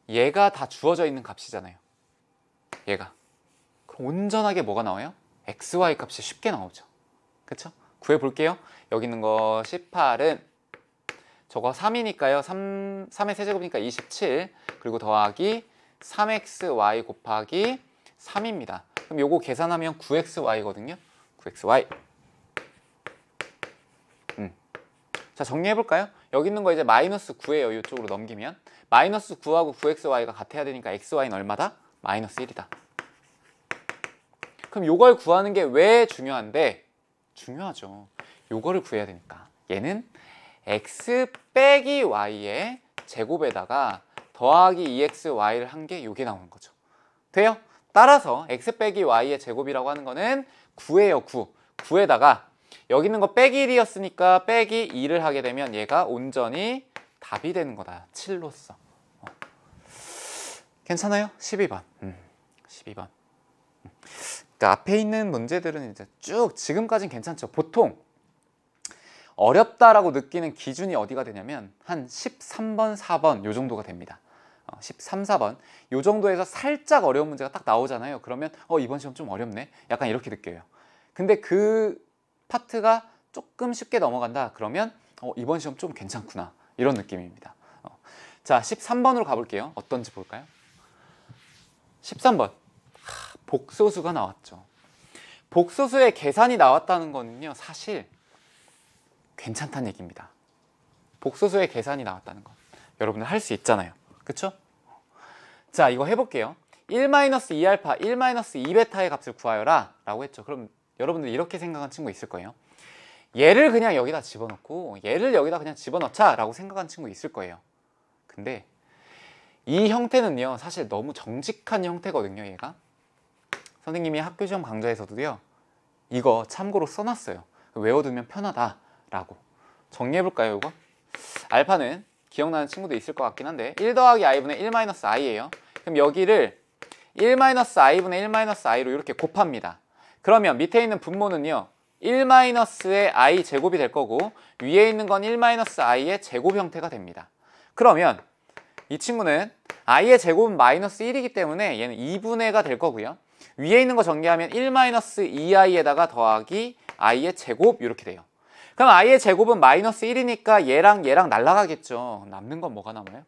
얘가 다 주어져 있는 값이잖아요. 얘가. 그럼 온전하게 뭐가 나와요? xy 값이 쉽게 나오죠. 그쵸? 구해볼게요. 여기 있는 거 18은 저거 3이니까요. 3의 세제곱이니까 27 그리고 더하기 3xy 곱하기 3입니다. 그럼 요거 계산하면 9xy거든요. 9xy. 자, 정리해볼까요? 여기 있는 거 이제 마이너스 9예요. 이쪽으로 넘기면 마이너스 9하고 9xy가 같아야 되니까 xy는 얼마다? 마이너스 1이다. 그럼 요걸 구하는 게 왜 중요한데? 중요하죠. 요거를 구해야 되니까. 얘는 x 빼기 y의 제곱에다가 더하기 2xy를 한 게 요게 나오는 거죠. 돼요? 따라서 x 빼기 y의 제곱이라고 하는 거는 9예요. 9. 9에다가 여기 있는 거 빼기 1이었으니까 빼기 2를 하게 되면 얘가 온전히 답이 되는 거다. 7로서. 괜찮아요? 12번. 12번. 그러니까 앞에 있는 문제들은 이제 쭉 지금까지는 괜찮죠. 보통 어렵다라고 느끼는 기준이 어디가 되냐면 한 13번, 4번 요 정도가 됩니다. 13, 4번 요 정도에서 살짝 어려운 문제가 딱 나오잖아요. 그러면 이번 시험 좀 어렵네. 약간 이렇게 느껴요. 근데 그 파트가 조금 쉽게 넘어간다. 그러면 이번 시험 좀 괜찮구나. 이런 느낌입니다. 자, 13번으로 가볼게요. 어떤지 볼까요? 13번 복소수가 나왔죠. 복소수의 계산이 나왔다는 거는요, 사실 괜찮다는 얘기입니다. 복소수의 계산이 나왔다는 거 여러분들 할 수 있잖아요. 그쵸? 자, 이거 해볼게요. 1-2알파, 1-2베타의 값을 구하여라 라고 했죠. 그럼 여러분들 이렇게 생각한 친구 있을 거예요. 얘를 그냥 여기다 집어넣고 얘를 여기다 그냥 집어넣자 라고 생각한 친구 있을 거예요. 근데 이 형태는요, 사실 너무 정직한 형태거든요. 얘가 선생님이 학교시험 강좌에서도요, 이거 참고로 써놨어요. 외워두면 편하다라고. 정리해볼까요? 이거 알파는 기억나는 친구도 있을 것 같긴 한데 1 더하기 i분의 1-i예요. 그럼 여기를 1-i분의 1-i로 이렇게 곱합니다. 그러면 밑에 있는 분모는요, 1-의 i 제곱이 될 거고 위에 있는 건 1-i의 제곱 형태가 됩니다. 그러면 이 친구는 i의 제곱은 마이너스 1이기 때문에 얘는 2분의가 될 거고요. 위에 있는 거 전개하면 1-2i에다가 더하기 i의 제곱 이렇게 돼요. 그럼 i의 제곱은 마이너스 1이니까 얘랑 날라가겠죠. 남는 건 뭐가 남아요?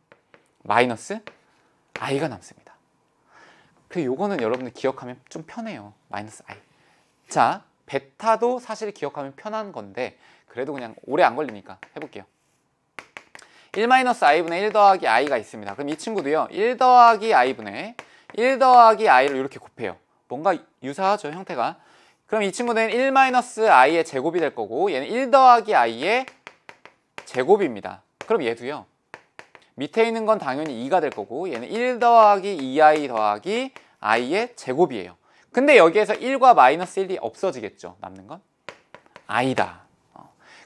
마이너스 i가 남습니다. 그 요거는 여러분들 기억하면 좀 편해요. 마이너스 i. 자, 베타도 사실 기억하면 편한 건데 그래도 그냥 오래 안 걸리니까 해볼게요. 1-i분의 1 더하기 i가 있습니다. 그럼 이 친구도요, 1 더하기 i분의 1 더하기 i를 이렇게 곱해요. 뭔가 유사하죠, 형태가. 그럼 이 친구는 1-i의 제곱이 될 거고 얘는 1 더하기 i의 제곱입니다. 그럼 얘도요, 밑에 있는 건 당연히 2가 될 거고 얘는 1 더하기 2i 더하기 i의 제곱이에요. 근데 여기에서 1과 마이너스 1이 없어지겠죠. 남는 건 i다.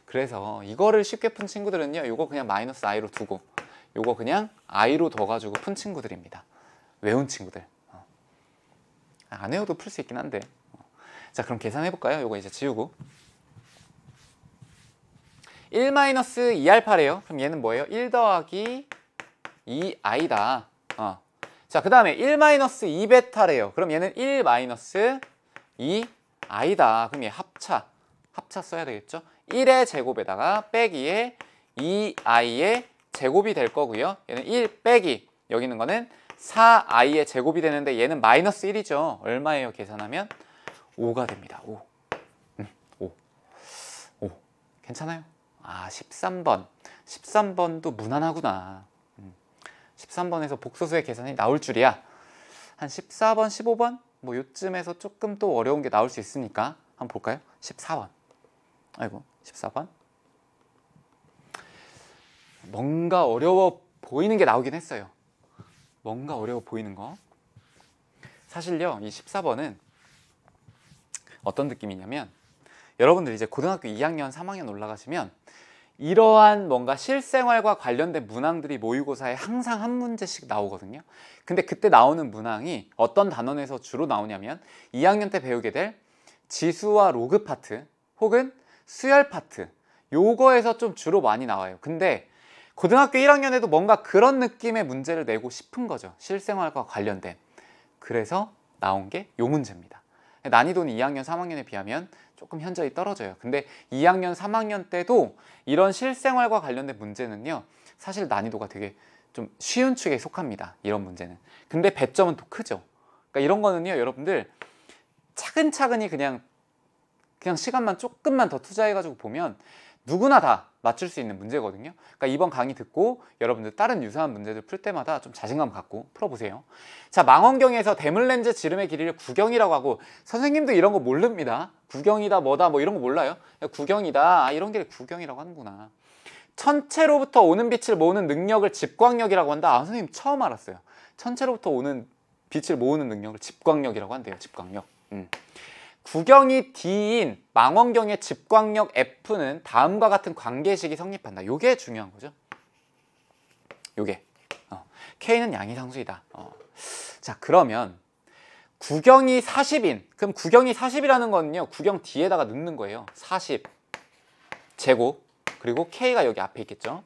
그래서 이거를 쉽게 푼 친구들은요, 요거 그냥 마이너스 i로 두고 요거 그냥 i로 둬가지고 푼 친구들입니다. 외운 친구들. 안 외워도 풀 수 있긴 한데. 자, 그럼 계산해볼까요? 요거 이제 지우고 1-2알파래요. 그럼 얘는 뭐예요? 1 더하기 2i다. 자, 그 다음에 1-2베타래요. 그럼 얘는 1-2i다. 그럼 얘 합차 써야 되겠죠? 1의 제곱에다가 빼기에 2i의 제곱이 될 거고요. 얘는 1 빼기 여기 있는 거는 4i의 제곱이 되는데 얘는 마이너스 1이죠. 얼마예요? 계산하면 5가 됩니다. 5. 5. 괜찮아요? 13번. 13번도 무난하구나. 13번에서 복소수의 계산이 나올 줄이야. 한 14번, 15번? 뭐 요쯤에서 조금 또 어려운 게 나올 수 있으니까 한번 볼까요? 14번. 아이고, 14번. 뭔가 어려워 보이는 게 나오긴 했어요. 뭔가 어려워 보이는 거. 사실요, 이 14번은 어떤 느낌이냐면 여러분들 이제 고등학교 2학년, 3학년 올라가시면 이러한 뭔가 실생활과 관련된 문항들이 모의고사에 항상 한 문제씩 나오거든요. 근데 그때 나오는 문항이 어떤 단원에서 주로 나오냐면 2학년 때 배우게 될 지수와 로그 파트 혹은 수열 파트, 요거에서 좀 주로 많이 나와요. 근데 고등학교 1학년에도 뭔가 그런 느낌의 문제를 내고 싶은 거죠. 실생활과 관련된. 그래서 나온 게 요 문제입니다. 난이도는 2학년, 3학년에 비하면 조금 현저히 떨어져요. 근데 2학년, 3학년 때도 이런 실생활과 관련된 문제는요, 사실 난이도가 되게 좀 쉬운 축에 속합니다. 이런 문제는. 근데 배점은 또 크죠. 그러니까 이런 거는요, 여러분들 차근차근히 그냥 시간만 조금만 더 투자해가지고 보면 누구나 다 맞출 수 있는 문제거든요. 그러니까 이번 강의 듣고 여러분들 다른 유사한 문제들 풀 때마다 좀 자신감 갖고 풀어보세요. 자, 망원경에서 대물렌즈 지름의 길이를 구경이라고 하고, 선생님도 이런 거 모릅니다. 구경이다 뭐다 뭐 이런 거 몰라요. 구경이다, 이런 게 구경이라고 하는구나. 천체로부터 오는 빛을 모으는 능력을 집광력이라고 한다. 선생님 처음 알았어요. 천체로부터 오는 빛을 모으는 능력을 집광력이라고 한대요. 집광력. 구경이 D인 망원경의 집광력 F는 다음과 같은 관계식이 성립한다. 요게 중요한 거죠. 요게 K는 양이상수이다. 자, 그러면 구경이 40인. 그럼 구경이 40이라는 거는요. 구경 뒤에다가 넣는 거예요. 40 제곱. 그리고 K가 여기 앞에 있겠죠.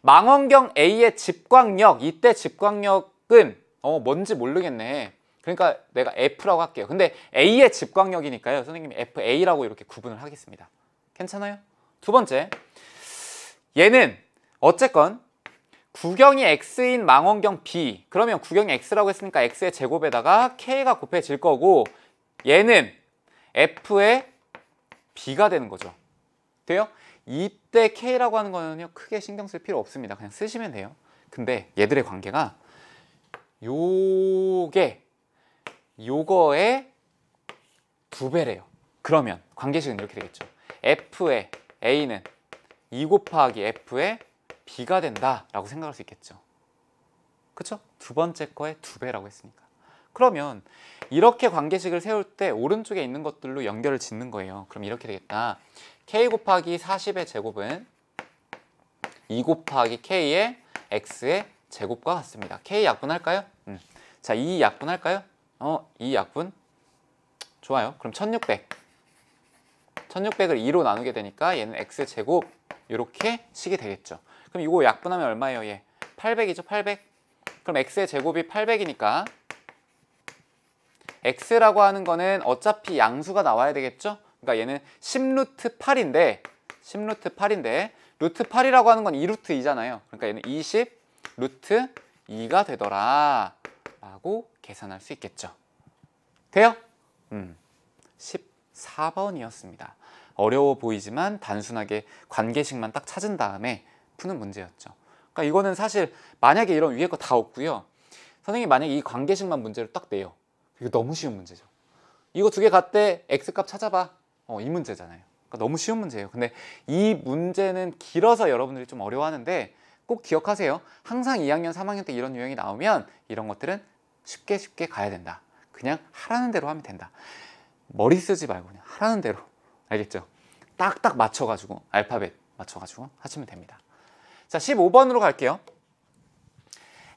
망원경 A의 집광력. 이때 집광력은 뭔지 모르겠네. 그러니까 내가 F라고 할게요. 근데 A의 집광력이니까요. 선생님이 FA라고 이렇게 구분을 하겠습니다. 괜찮아요? 두 번째. 얘는 어쨌건 구경이 X인 망원경 B. 그러면 구경이 X라고 했으니까 X의 제곱에다가 K가 곱해질 거고 얘는 F의 B가 되는 거죠. 돼요? 이때 K라고 하는 거는요. 크게 신경 쓸 필요 없습니다. 그냥 쓰시면 돼요. 근데 얘들의 관계가 요거의 2배래요. 그러면 관계식은 이렇게 되겠죠. F의 A는 2 곱하기 F의 B가 된다라고 생각할 수 있겠죠. 그쵸? 두 번째 거의 2배라고 했으니까. 그러면 이렇게 관계식을 세울 때 오른쪽에 있는 것들로 연결을 짓는 거예요. 그럼 이렇게 되겠다. K 곱하기 40의 제곱은 2 곱하기 K의 X의 제곱과 같습니다. K 약분할까요? 자, 2 약분할까요? 2 약분. 좋아요. 그럼 1600. 1600을 2로 나누게 되니까 얘는 X제곱 이렇게 식이 되겠죠. 그럼 이거 약분하면 얼마예요? 얘 800이죠. 800. 그럼 X의 제곱이 800이니까 X라고 하는 거는 어차피 양수가 나와야 되겠죠? 그러니까 얘는 10루트 8인데 루트 8이라고 하는 건 2루트 2잖아요. 그러니까 얘는 20 루트 2가 되더라 라고 계산할 수 있겠죠. 돼요? 14번이었습니다. 어려워 보이지만 단순하게 관계식만 딱 찾은 다음에 푸는 문제였죠. 그러니까 이거는 사실 만약에 이런 위에 거 다 없고요. 선생님이 만약에 이 관계식만 문제를 딱 내요. 이거 너무 쉬운 문제죠. 이거 2개 갔대 X값 찾아봐. 이 문제잖아요. 그러니까 너무 쉬운 문제예요. 근데 이 문제는 길어서 여러분들이 좀 어려워하는데 꼭 기억하세요. 항상 2학년, 3학년 때 이런 유형이 나오면 이런 것들은 쉽게 가야 된다. 그냥 하라는 대로 하면 된다. 머리 쓰지 말고 그냥 하라는 대로. 알겠죠? 딱딱 맞춰가지고 알파벳 맞춰가지고 하시면 됩니다. 자, 15번으로 갈게요.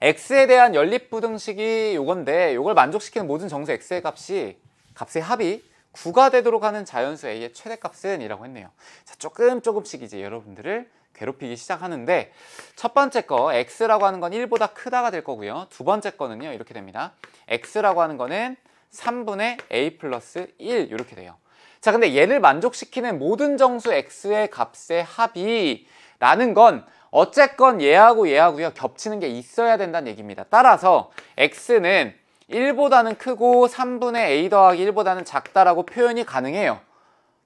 X에 대한 연립부등식이 요건데 요걸 만족시키는 모든 정수 X의 값의 합이 9가 되도록 하는 자연수 A의 최대값은 이라고 했네요. 자, 조금씩 이제 여러분들을 괴롭히기 시작하는데 첫 번째 거 X라고 하는 건 1보다 크다가 될 거고요. 두 번째 거는요 이렇게 됩니다. X라고 하는 거는 3분의 A 플러스 1 이렇게 돼요. 자, 근데 얘를 만족시키는 모든 정수 X의 값의 합이 라는 건 어쨌건 얘하고요 겹치는 게 있어야 된다는 얘기입니다. 따라서 X는 1보다는 크고 3분의 A 더하기 1보다는 작다라고 표현이 가능해요.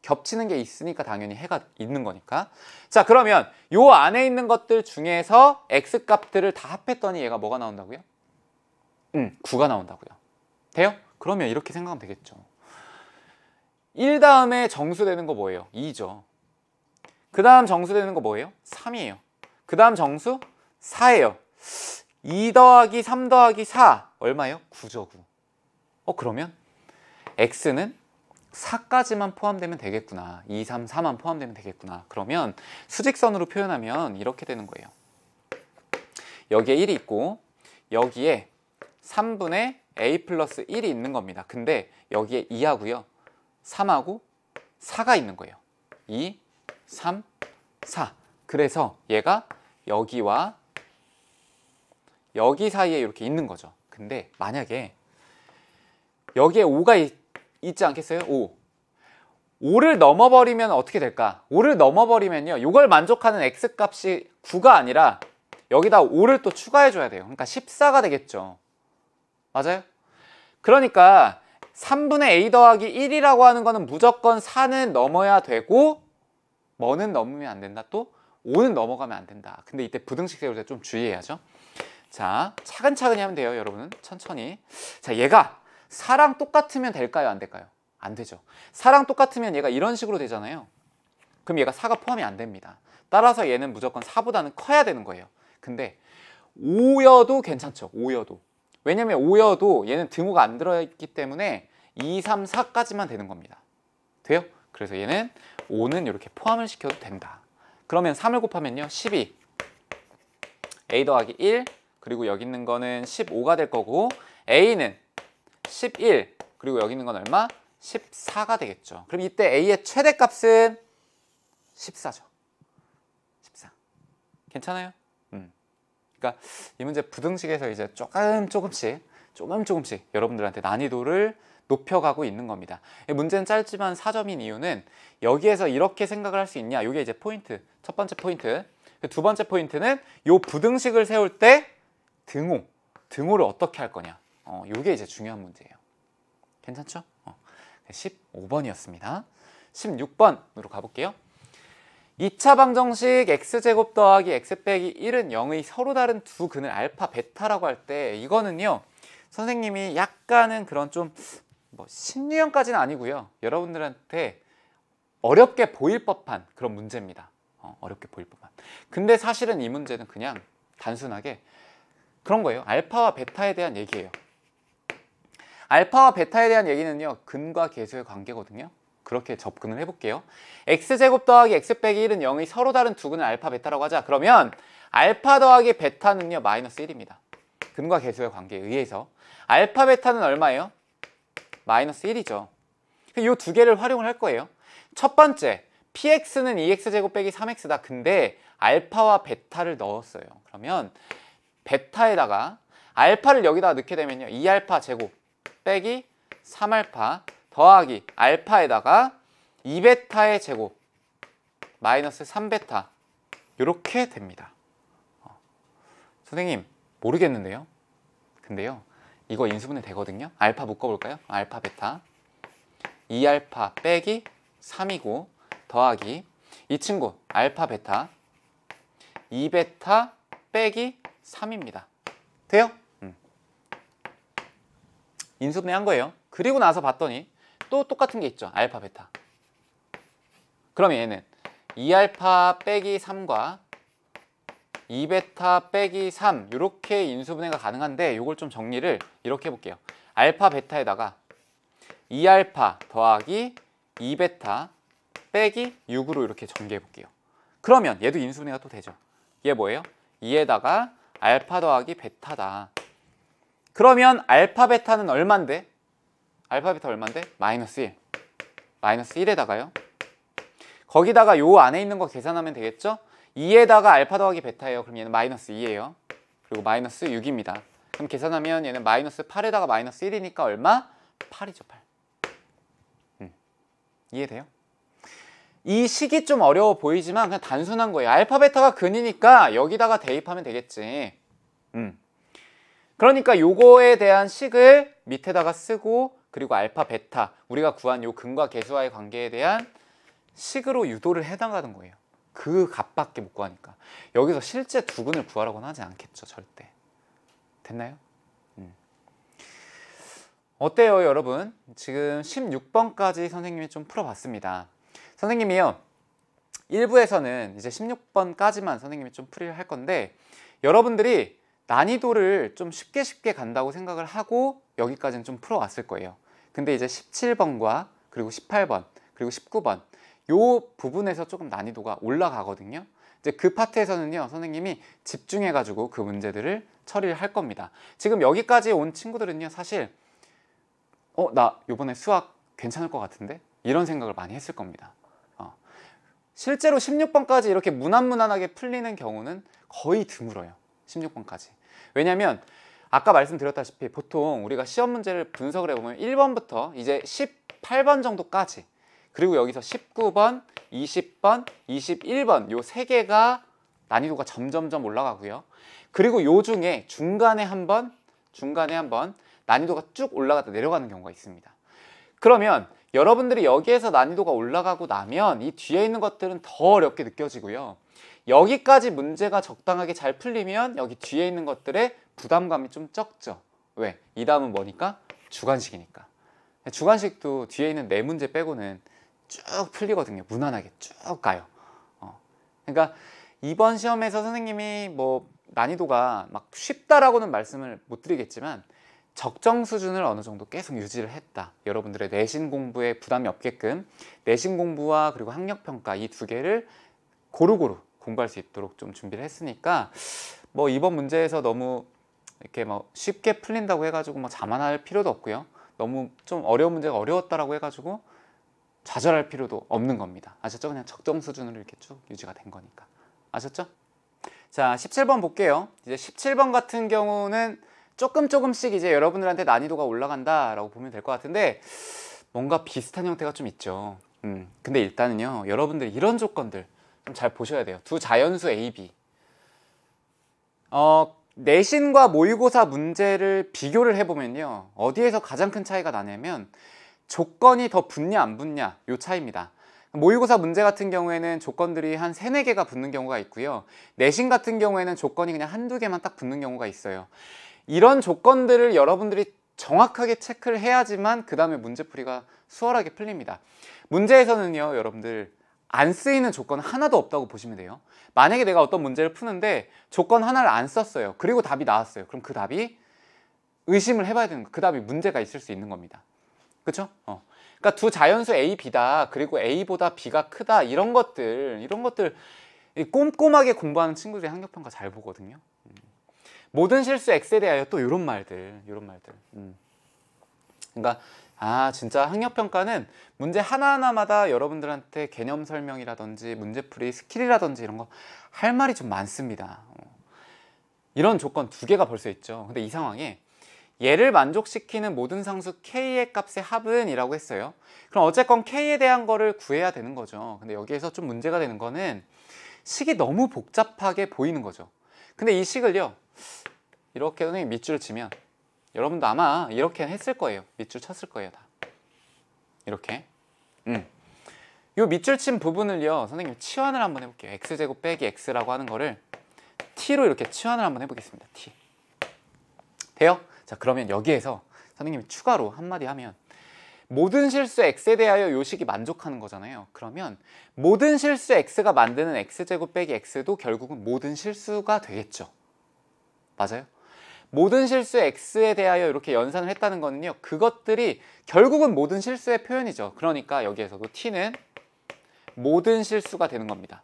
겹치는 게 있으니까 당연히 해가 있는 거니까. 자, 그러면 요 안에 있는 것들 중에서 X 값들을 다 합했더니 얘가 뭐가 나온다고요? 9가 나온다고요. 돼요? 그러면 이렇게 생각하면 되겠죠. 1 다음에 정수되는 거 뭐예요? 2죠. 그 다음 정수되는 거 뭐예요? 3이에요. 그 다음 정수 4예요. 2 더하기 3 더하기 4 얼마예요? 9죠. 9. 그러면 X는 4까지만 포함되면 되겠구나. 2, 3, 4만 포함되면 되겠구나. 그러면 수직선으로 표현하면 이렇게 되는 거예요. 여기에 1이 있고 여기에 3분의 A 플러스 1이 있는 겁니다. 근데 여기에 2하고요 3하고 4가 있는 거예요. 2, 3, 4. 그래서 얘가 여기와 여기 사이에 이렇게 있는 거죠. 근데 만약에 여기에 5가 있지 않겠어요? 5를 넘어버리면 어떻게 될까? 5를 넘어버리면요 이걸 만족하는 X값이 9가 아니라 여기다 5를 또 추가해 줘야 돼요. 그러니까 14가 되겠죠. 맞아요? 그러니까 3분의 A 더하기 1이라고 하는 거는 무조건 4는 넘어야 되고 뭐는 넘으면 안 된다? 또 5는 넘어가면 안 된다. 근데 이때 부등식 세울 때 좀 주의해야죠. 자, 차근차근히 하면 돼요. 여러분은 천천히. 자, 얘가 4랑 똑같으면 될까요? 안 될까요? 안 되죠. 4랑 똑같으면 얘가 이런 식으로 되잖아요. 그럼 얘가 4가 포함이 안 됩니다. 따라서 얘는 무조건 4보다는 커야 되는 거예요. 근데 5여도 괜찮죠. 5여도. 왜냐면 5여도 얘는 등호가 안 들어있기 때문에 2, 3, 4까지만 되는 겁니다. 돼요? 그래서 얘는 5는 이렇게 포함을 시켜도 된다. 그러면 3을 곱하면요 12 A 더하기 1 그리고 여기 있는 거는 15가 될 거고 A는 11 그리고 여기 있는 건 얼마? 14가 되겠죠. 그럼 이때 A의 최대값은 14죠. 14. 괜찮아요? 그러니까 이 문제 부등식에서 이제 조금씩 여러분들한테 난이도를 높여가고 있는 겁니다. 문제는 짧지만 4점인 이유는 여기에서 이렇게 생각을 할 수 있냐, 이게 이제 포인트, 첫 번째 포인트. 두 번째 포인트는 이 부등식을 세울 때 등호를 어떻게 할 거냐, 이게 이제 중요한 문제예요. 괜찮죠? 15번이었습니다. 16번으로 가볼게요. 2차 방정식 x제곱 더하기 x 빼기 1은 0의 서로 다른 두 근을 알파, 베타라고 할 때 이거는요, 선생님이 약간은 그런 좀 뭐 신유형까지는 아니고요, 여러분들한테 어렵게 보일 법한 그런 문제입니다. 어렵게 보일 법한. 근데 사실은 이 문제는 그냥 단순하게 그런 거예요. 알파와 베타에 대한 얘기예요. 알파와 베타에 대한 얘기는요, 근과 계수의 관계거든요. 그렇게 접근을 해볼게요. x제곱 더하기 x 빼기 1은 0의 서로 다른 두 근을 알파, 베타라고 하자. 그러면 알파 더하기 베타는요, 마이너스 1입니다. 근과 계수의 관계에 의해서. 알파, 베타는 얼마예요? 마이너스 1이죠. 이 두 개를 활용을 할 거예요. 첫 번째, px는 2x제곱 빼기 3x다. 근데 알파와 베타를 넣었어요. 그러면 베타에다가 알파를 여기다가 넣게 되면요, 2알파 제곱 빼기 3알파 더하기 알파에다가 2베타의 제곱 마이너스 3베타, 이렇게 됩니다. 선생님 모르겠는데요. 근데요, 이거 인수분해 되거든요. 알파 묶어볼까요? 알파 베타 2알파 빼기 3이고 더하기 이 친구 알파 베타 2베타 빼기 3입니다. 돼요? 인수분해 한 거예요. 그리고 나서 봤더니 또 똑같은 게 있죠. 알파 베타. 그러면 얘는 2알파 빼기 3과 2베타 빼기 3, 이렇게 인수분해가 가능한데, 이걸 좀 정리를 이렇게 해볼게요. 알파 베타에다가 2알파 더하기 2베타 빼기 6으로 이렇게 전개해 볼게요. 그러면 얘도 인수분해가 또 되죠. 얘 뭐예요? 2에다가 알파 더하기 베타다. 그러면 알파 베타는 얼만데? 알파 베타 얼만데? 마이너스 1. 마이너스 1에다가요. 거기다가 요 안에 있는 거 계산하면 되겠죠? 2에다가 알파 더하기 베타예요. 그럼 얘는 마이너스 2예요. 그리고 마이너스 6입니다. 그럼 계산하면 얘는 마이너스 8에다가 마이너스 1이니까 얼마? 8이죠, 8. 이해돼요? 이 식이 좀 어려워 보이지만 그냥 단순한 거예요. 알파 베타가 근이니까 여기다가 대입하면 되겠지. 그러니까 요거에 대한 식을 밑에다가 쓰고, 그리고 알파 베타, 우리가 구한 요 근과 계수와의 관계에 대한 식으로 유도를 해나가는 거예요. 그 값밖에 못 구하니까. 여기서 실제 두 근을 구하라고는 하지 않겠죠, 절대. 됐나요? 어때요, 여러분? 지금 16번까지 선생님이 좀 풀어봤습니다. 선생님이요, 1부에서는 이제 16번까지만 선생님이 좀 풀이를 할 건데, 여러분들이 난이도를 좀 쉽게 간다고 생각을 하고 여기까지는 좀 풀어왔을 거예요. 근데 이제 17번과 그리고 18번 그리고 19번 요 부분에서 조금 난이도가 올라가거든요. 이제 그 파트에서는요, 선생님이 집중해가지고 그 문제들을 처리를 할 겁니다. 지금 여기까지 온 친구들은요, 사실 나 요번에 수학 괜찮을 것 같은데? 이런 생각을 많이 했을 겁니다. 실제로 16번까지 이렇게 무난무난하게 풀리는 경우는 거의 드물어요. 16번까지. 왜냐면 아까 말씀드렸다시피 보통 우리가 시험 문제를 분석을 해보면 1번부터 이제 18번 정도까지, 그리고 여기서 19번, 20번, 21번 요 세 개가 난이도가 점점점 올라가고요. 그리고 요 중에 중간에 한 번 난이도가 쭉 올라갔다 내려가는 경우가 있습니다. 그러면 여러분들이 여기에서 난이도가 올라가고 나면 이 뒤에 있는 것들은 더 어렵게 느껴지고요. 여기까지 문제가 적당하게 잘 풀리면 여기 뒤에 있는 것들의 부담감이 좀 적죠. 왜? 이 다음은 뭐니까? 주관식이니까. 주관식도 뒤에 있는 네 문제 빼고는 쭉 풀리거든요. 무난하게 쭉 가요. 그러니까 이번 시험에서 선생님이 뭐 난이도가 막 쉽다라고는 말씀을 못 드리겠지만 적정 수준을 어느 정도 계속 유지를 했다. 여러분들의 내신 공부에 부담이 없게끔 내신 공부와 그리고 학력평가 이 두 개를 고루고루 공부할 수 있도록 좀 준비를 했으니까, 뭐 이번 문제에서 너무 이렇게 뭐 쉽게 풀린다고 해가지고 뭐 자만할 필요도 없고요. 너무 좀 어려운 문제가 어려웠다라고 해가지고 좌절할 필요도 없는 겁니다. 아셨죠? 그냥 적정 수준으로 이렇게 쭉 유지가 된 거니까. 아셨죠? 자, 17번 볼게요. 이제 17번 같은 경우는 조금씩 이제 여러분들한테 난이도가 올라간다라고 보면 될 것 같은데 뭔가 비슷한 형태가 좀 있죠. 근데 일단은요, 여러분들 이런 조건들 좀 잘 보셔야 돼요. 두 자연수 A, B. 내신과 모의고사 문제를 비교를 해보면요, 어디에서 가장 큰 차이가 나냐면 조건이 더 붙냐 안 붙냐 요 차이입니다. 모의고사 문제 같은 경우에는 조건들이 한 3, 4개가 붙는 경우가 있고요. 내신 같은 경우에는 조건이 그냥 한두 개만 딱 붙는 경우가 있어요. 이런 조건들을 여러분들이 정확하게 체크를 해야지만 그 다음에 문제풀이가 수월하게 풀립니다. 문제에서는요, 여러분들 안 쓰이는 조건 하나도 없다고 보시면 돼요. 만약에 내가 어떤 문제를 푸는데 조건 하나를 안 썼어요. 그리고 답이 나왔어요. 그럼 그 답이 의심을 해봐야 되는 거예요. 그 답이 문제가 있을 수 있는 겁니다. 그렇죠? 그러니까 두 자연수 A, B다. 그리고 A보다 B가 크다. 이런 것들 꼼꼼하게 공부하는 친구들이 학력평가 잘 보거든요. 모든 실수 X에 대하여 또 이런 말들. 그러니까 진짜 학력평가는 문제 하나하나마다 여러분들한테 개념 설명이라든지 문제풀이 스킬이라든지 이런 거 할 말이 좀 많습니다. 이런 조건 2개가 벌써 있죠. 근데 이 상황에 얘를 만족시키는 모든 상수 K의 값의 합은 이라고 했어요. 그럼 어쨌건 K에 대한 거를 구해야 되는 거죠. 근데 여기에서 좀 문제가 되는 거는 식이 너무 복잡하게 보이는 거죠. 근데 이 식을요, 이렇게 선생님 밑줄을 치면 여러분도 아마 이렇게 했을 거예요. 밑줄 쳤을 거예요, 다. 이렇게. 이 밑줄 친 부분을요, 선생님 치환을 한번 해볼게요. x제곱 빼기 x라고 하는 거를 t로 이렇게 치환을 한번 해보겠습니다. t. 돼요? 자, 그러면 여기에서 선생님이 추가로 한마디 하면 모든 실수 x에 대하여 요 식이 만족하는 거잖아요. 그러면 모든 실수 x가 만드는 x제곱 빼기 x도 결국은 모든 실수가 되겠죠. 맞아요? 모든 실수 x에 대하여 이렇게 연산을 했다는 거는요, 그것들이 결국은 모든 실수의 표현이죠. 그러니까 여기에서도 t는 모든 실수가 되는 겁니다.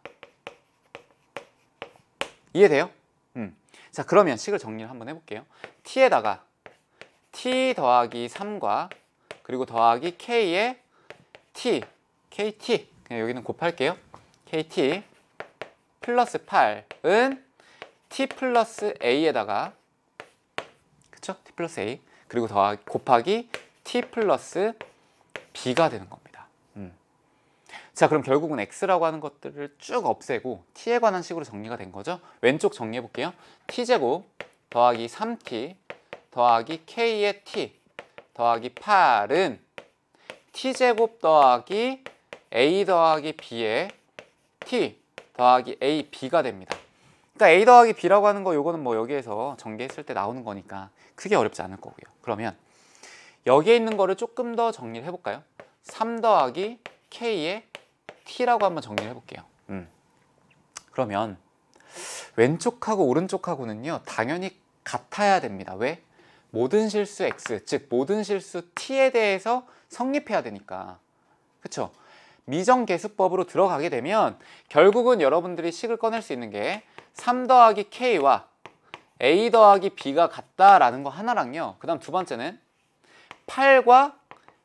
이해돼요? 자, 그러면 식을 정리를 한번 해볼게요. t에다가 t 더하기 3과 그리고 더하기 k의 t, kt, 그냥 여기는 곱할게요. kt 플러스 8은 t 플러스 a에다가, 그쵸? t 플러스 a, 그리고 더하기 곱하기 t 플러스 b가 되는 겁니다. 자, 그럼 결국은 x라고 하는 것들을 쭉 없애고 t에 관한 식으로 정리가 된 거죠. 왼쪽 정리해 볼게요. t제곱 더하기 3t 더하기 k의 t 더하기 8은 t제곱 더하기 a 더하기 b의 t 더하기 a, b가 됩니다. 그러니까 a 더하기 b라고 하는 거, 요거는 뭐 여기에서 전개했을 때 나오는 거니까 크게 어렵지 않을 거고요. 그러면 여기에 있는 거를 조금 더 정리를 해볼까요? 3 더하기 k의 t라고 한번 정리를 해볼게요. 그러면 왼쪽하고 오른쪽하고는요, 당연히 같아야 됩니다. 왜? 모든 실수 x, 즉 모든 실수 t에 대해서 성립해야 되니까. 그쵸? 미정계수법으로 들어가게 되면 결국은 여러분들이 식을 꺼낼 수 있는 게 3 더하기 k와 a 더하기 b가 같다라는 거 하나랑요, 그 다음 두 번째는 8과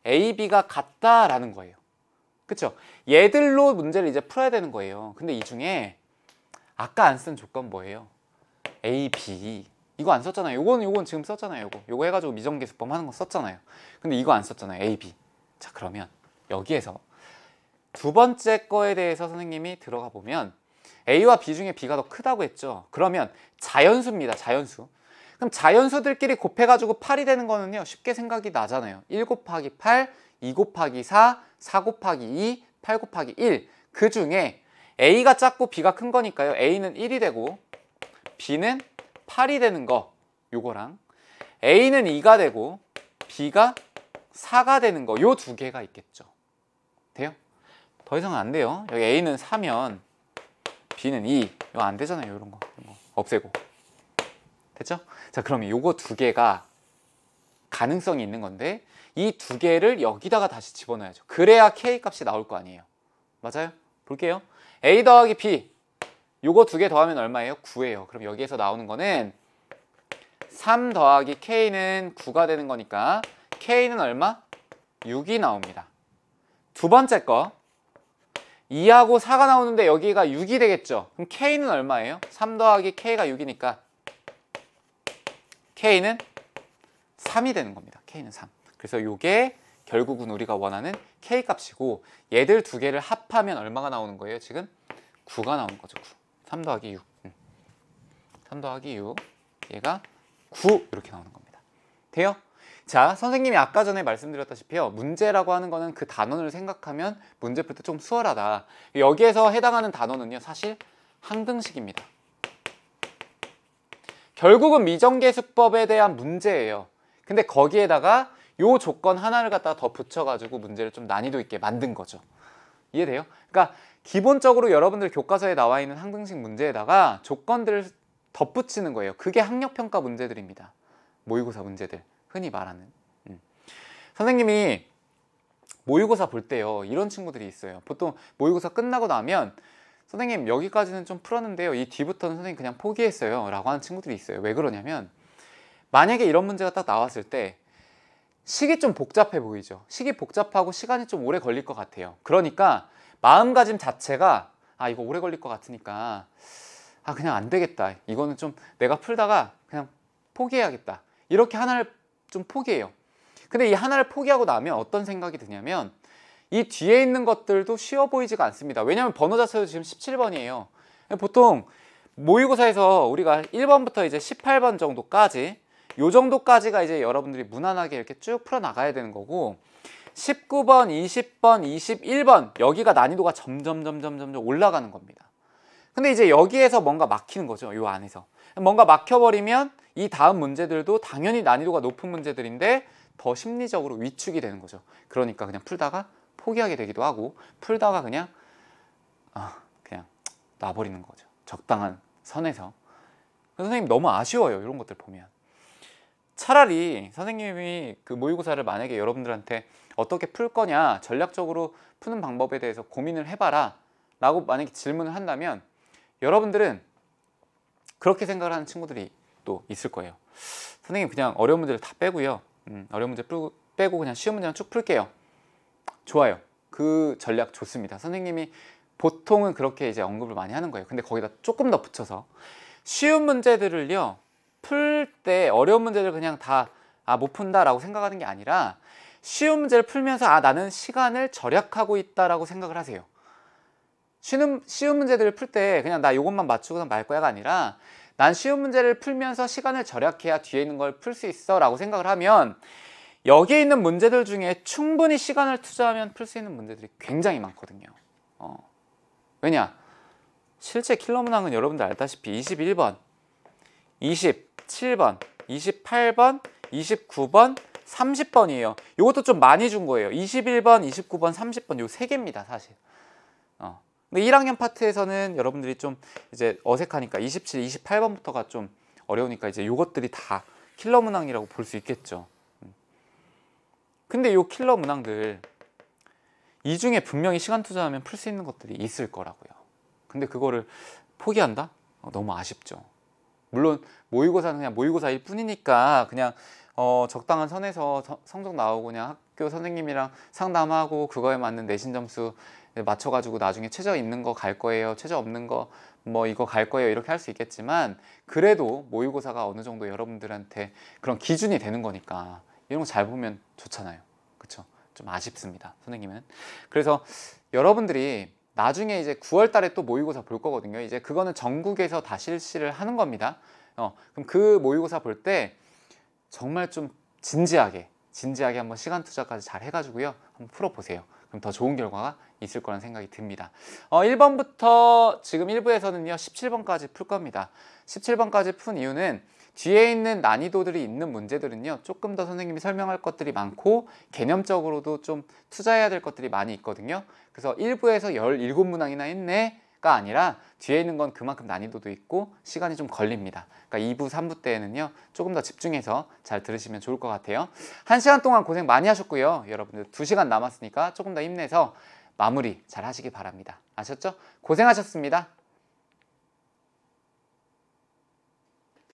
ab가 같다라는 거예요. 그쵸? 얘들로 문제를 이제 풀어야 되는 거예요. 근데 이 중에 아까 안 쓴 조건 뭐예요? a, b. 이거 안 썼잖아요. 요건 지금 썼잖아요. 요거 해가지고 미정계수법 하는 거 썼잖아요. 근데 이거 안 썼잖아요. a, b. 자, 그러면 여기에서 두 번째 거에 대해서 선생님이 들어가 보면 a와 b 중에 b가 더 크다고 했죠. 그러면 자연수입니다. 자연수. 그럼 자연수들끼리 곱해가지고 8이 되는 거는요, 쉽게 생각이 나잖아요. 1 곱하기 8, 2 곱하기 4, 4 곱하기 2, 8 곱하기 1. 그 중에 a가 작고 b가 큰 거니까요, a는 1이 되고 b는 8이 되는 거, 요거랑 a는 2가 되고 b가 4가 되는 거, 요 두 개가 있겠죠. 돼요? 더 이상은 안 돼요. 여기 a는 4면 b는 2. 이거 안 되잖아요. 이런 거 없애고. 됐죠? 자, 그러면 요거 두 개가 가능성이 있는 건데 이 두 개를 여기다가 다시 집어넣어야죠. 그래야 k 값이 나올 거 아니에요. 맞아요? 볼게요. a 더하기 b, 요거 두 개 더하면 얼마예요? 9예요. 그럼 여기에서 나오는 거는 3 더하기 k는 9가 되는 거니까 K는 얼마? 6이 나옵니다. 두 번째 거 2하고 4가 나오는데 여기가 6이 되겠죠. 그럼 K는 얼마예요? 3 더하기 K가 6이니까 K는 3이 되는 겁니다. K는 3. 그래서 이게 결국은 우리가 원하는 K 값이고 얘들 두 개를 합하면 얼마가 나오는 거예요? 지금 9가 나오는 거죠. 9. 3 더하기 6. 3 더하기 6. 얘가 9 이렇게 나오는 겁니다. 돼요? 자, 선생님이 아까 전에 말씀드렸다시피요. 문제라고 하는 거는 그 단원을 생각하면 문제 풀 때 좀 수월하다. 여기에서 해당하는 단원은요. 사실 항등식입니다. 결국은 미정계수법에 대한 문제예요. 근데 거기에다가 요 조건 하나를 갖다가 더 붙여가지고 문제를 좀 난이도 있게 만든 거죠. 이해돼요? 그러니까 기본적으로 여러분들 교과서에 나와 있는 항등식 문제에다가 조건들을 덧붙이는 거예요. 그게 학력평가 문제들입니다. 모의고사 문제들. 흔히 말하는. 선생님이 모의고사 볼 때요. 이런 친구들이 있어요. 보통 모의고사 끝나고 나면 선생님 여기까지는 좀 풀었는데요. 이 뒤부터는 선생님 그냥 포기했어요. 라고 하는 친구들이 있어요. 왜 그러냐면 만약에 이런 문제가 딱 나왔을 때 식이 좀 복잡해 보이죠. 식이 복잡하고 시간이 좀 오래 걸릴 것 같아요. 그러니까 마음가짐 자체가 이거 오래 걸릴 것 같으니까 그냥 안 되겠다. 이거는 좀 내가 풀다가 그냥 포기해야겠다. 이렇게 하나를 좀 포기해요. 근데 이 하나를 포기하고 나면 어떤 생각이 드냐면 이 뒤에 있는 것들도 쉬워 보이지가 않습니다. 왜냐하면 번호 자체도 지금 17번이에요. 보통 모의고사에서 우리가 1번부터 이제 18번 정도까지 요 정도까지가 이제 여러분들이 무난하게 이렇게 쭉 풀어 나가야 되는 거고 19번, 20번, 21번 여기가 난이도가 점점 올라가는 겁니다. 근데 이제 여기에서 뭔가 막히는 거죠. 요 안에서. 뭔가 막혀버리면 이 다음 문제들도 당연히 난이도가 높은 문제들인데 더 심리적으로 위축이 되는 거죠. 그러니까 그냥 풀다가 포기하게 되기도 하고 풀다가 그냥 놔버리는 거죠. 적당한 선에서. 선생님 너무 아쉬워요. 이런 것들 보면. 차라리 선생님이 그 모의고사를 만약에 여러분들한테 어떻게 풀 거냐 전략적으로 푸는 방법에 대해서 고민을 해봐라 라고 만약에 질문을 한다면 여러분들은 그렇게 생각을 하는 친구들이 또 있을 거예요. 선생님 그냥 어려운 문제를 다 빼고요. 어려운 문제 빼고 그냥 쉬운 문제만 쭉 풀게요. 좋아요. 그 전략 좋습니다. 선생님이 보통은 그렇게 이제 언급을 많이 하는 거예요. 근데 거기다 조금 더 붙여서 쉬운 문제들을요. 풀 때 어려운 문제들 그냥 다 못 푼다라고 생각하는 게 아니라 쉬운 문제를 풀면서 나는 시간을 절약하고 있다라고 생각을 하세요. 쉬운 문제들을 풀 때 그냥 나 이것만 맞추고 말 거야가 아니라 난 쉬운 문제를 풀면서 시간을 절약해야 뒤에 있는 걸 풀 수 있어 라고 생각을 하면 여기에 있는 문제들 중에 충분히 시간을 투자하면 풀 수 있는 문제들이 굉장히 많거든요. 왜냐? 실제 킬러 문항은 여러분들 알다시피 21번, 27번, 28번, 29번, 30번이에요. 이것도 좀 많이 준 거예요. 21번, 29번, 30번 요 세 개입니다, 사실. 근데 1학년 파트에서는 여러분들이 좀 이제 어색하니까 27, 28번부터가 좀 어려우니까 이제 요것들이 다 킬러 문항이라고 볼 수 있겠죠. 근데 요 킬러 문항들 이 중에 분명히 시간 투자하면 풀 수 있는 것들이 있을 거라고요. 근데 그거를 포기한다? 너무 아쉽죠. 물론 모의고사는 그냥 모의고사일 뿐이니까 그냥 적당한 선에서 성적 나오고 그냥 학교 선생님이랑 상담하고 그거에 맞는 내신 점수 맞춰가지고 나중에 최저 있는 거 갈 거예요, 최저 없는 거 뭐 이거 갈 거예요 이렇게 할 수 있겠지만 그래도 모의고사가 어느 정도 여러분들한테 그런 기준이 되는 거니까 이런 거 잘 보면 좋잖아요. 그쵸? 좀 아쉽습니다, 선생님은. 그래서 여러분들이 나중에 이제 9월 달에 또 모의고사 볼 거거든요. 이제 그거는 전국에서 다 실시를 하는 겁니다. 그럼 그 모의고사 볼 때 정말 좀 진지하게 한번 시간 투자까지 잘 해가지고요. 한번 풀어보세요. 그럼 더 좋은 결과가 있을 거라는 생각이 듭니다. 1번부터 지금 1부에서는요 17번까지 풀 겁니다. 17번까지 푼 이유는 뒤에 있는 난이도들이 있는 문제들은요 조금 더 선생님이 설명할 것들이 많고 개념적으로도 좀 투자해야 될 것들이 많이 있거든요. 그래서 1부에서 17문항이나 했네가 아니라 뒤에 있는 건 그만큼 난이도도 있고 시간이 좀 걸립니다. 그러니까 2부, 3부 때는요 조금 더 집중해서 잘 들으시면 좋을 것 같아요. 1시간 동안 고생 많이 하셨고요. 여러분들 2시간 남았으니까 조금 더 힘내서 마무리 잘 하시기 바랍니다. 아셨죠? 고생하셨습니다.